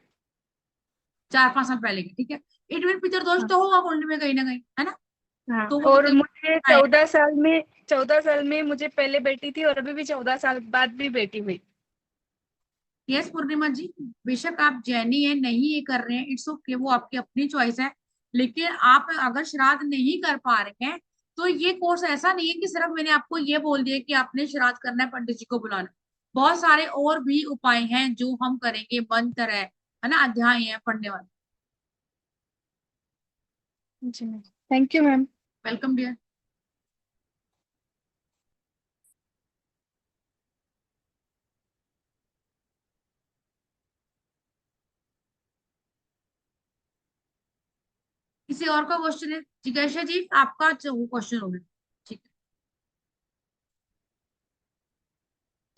4-5 साल पहले की, ठीक है। इट मीन पितर दोष हाँ। तो होगा कुंडली में कहीं ना कहीं, है ना। हाँ, तो वो और पितर मुझे आए। 14 साल में मुझे पहले बेटी थी और अभी भी 14 साल बाद भी बेटी हुई। यस पूर्णिमा जी, बेशक आप जैनी है, नहीं ये कर रहे हैं, इट्स ओके, वो आपकी अपनी चॉइस है। लेकिन आप अगर श्राद्ध नहीं कर पा रहे हैं, तो ये कोर्स ऐसा नहीं है कि सिर्फ मैंने आपको ये बोल दिया कि आपने श्राद्ध करना है, पंडित जी को बुलाना है। बहुत सारे और भी उपाय हैं जो हम करेंगे, मंत्र है ना, अध्याय है पढ़ने वाले। जी ma'am, thank you ma'am. Welcome dear. किसी और का क्वेश्चन है? जिज्ञासा जी, आपका वो क्वेश्चन हो गया, ठीक है।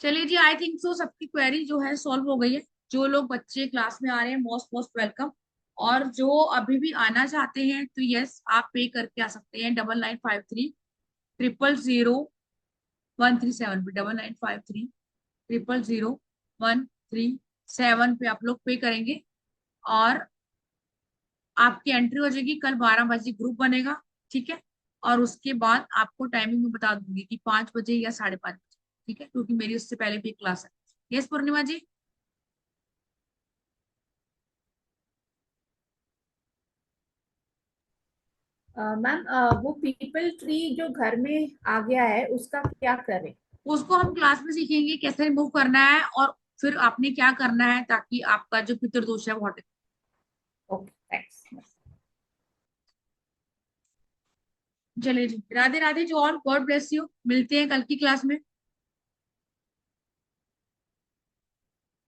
चलिए जी, आई थिंक सो सबकी क्वेरी जो है सॉल्व हो गई है। जो लोग बच्चे क्लास में आ रहे हैं, मोस्ट मोस्ट वेलकम। और जो अभी भी आना चाहते हैं तो यस, आप पे करके आ सकते हैं 9953 000 137 पे, 9953 000 137 पे आप लोग पे करेंगे। और आपकी एंट्री हो जाएगी, कल 12 बजे ग्रुप बनेगा, ठीक है। और उसके बाद आपको टाइमिंग में बता दूंगी कि 5 बजे या 5:30 बजे, ठीक है, क्योंकि मेरी उससे पहले भी क्लास है। यस पूर्णिमा जी। मैम वो पीपल ट्री जो घर में आ गया है उसका क्या करें? उसको हम क्लास में सीखेंगे कैसे रिमूव करना है, और फिर आपने क्या करना है ताकि आपका जो पितृदोष है वो हटे। Okay, thanks. चलिए जी, राधे राधे, जो और गॉड ब्लेस यू, मिलते हैं कल की क्लास में।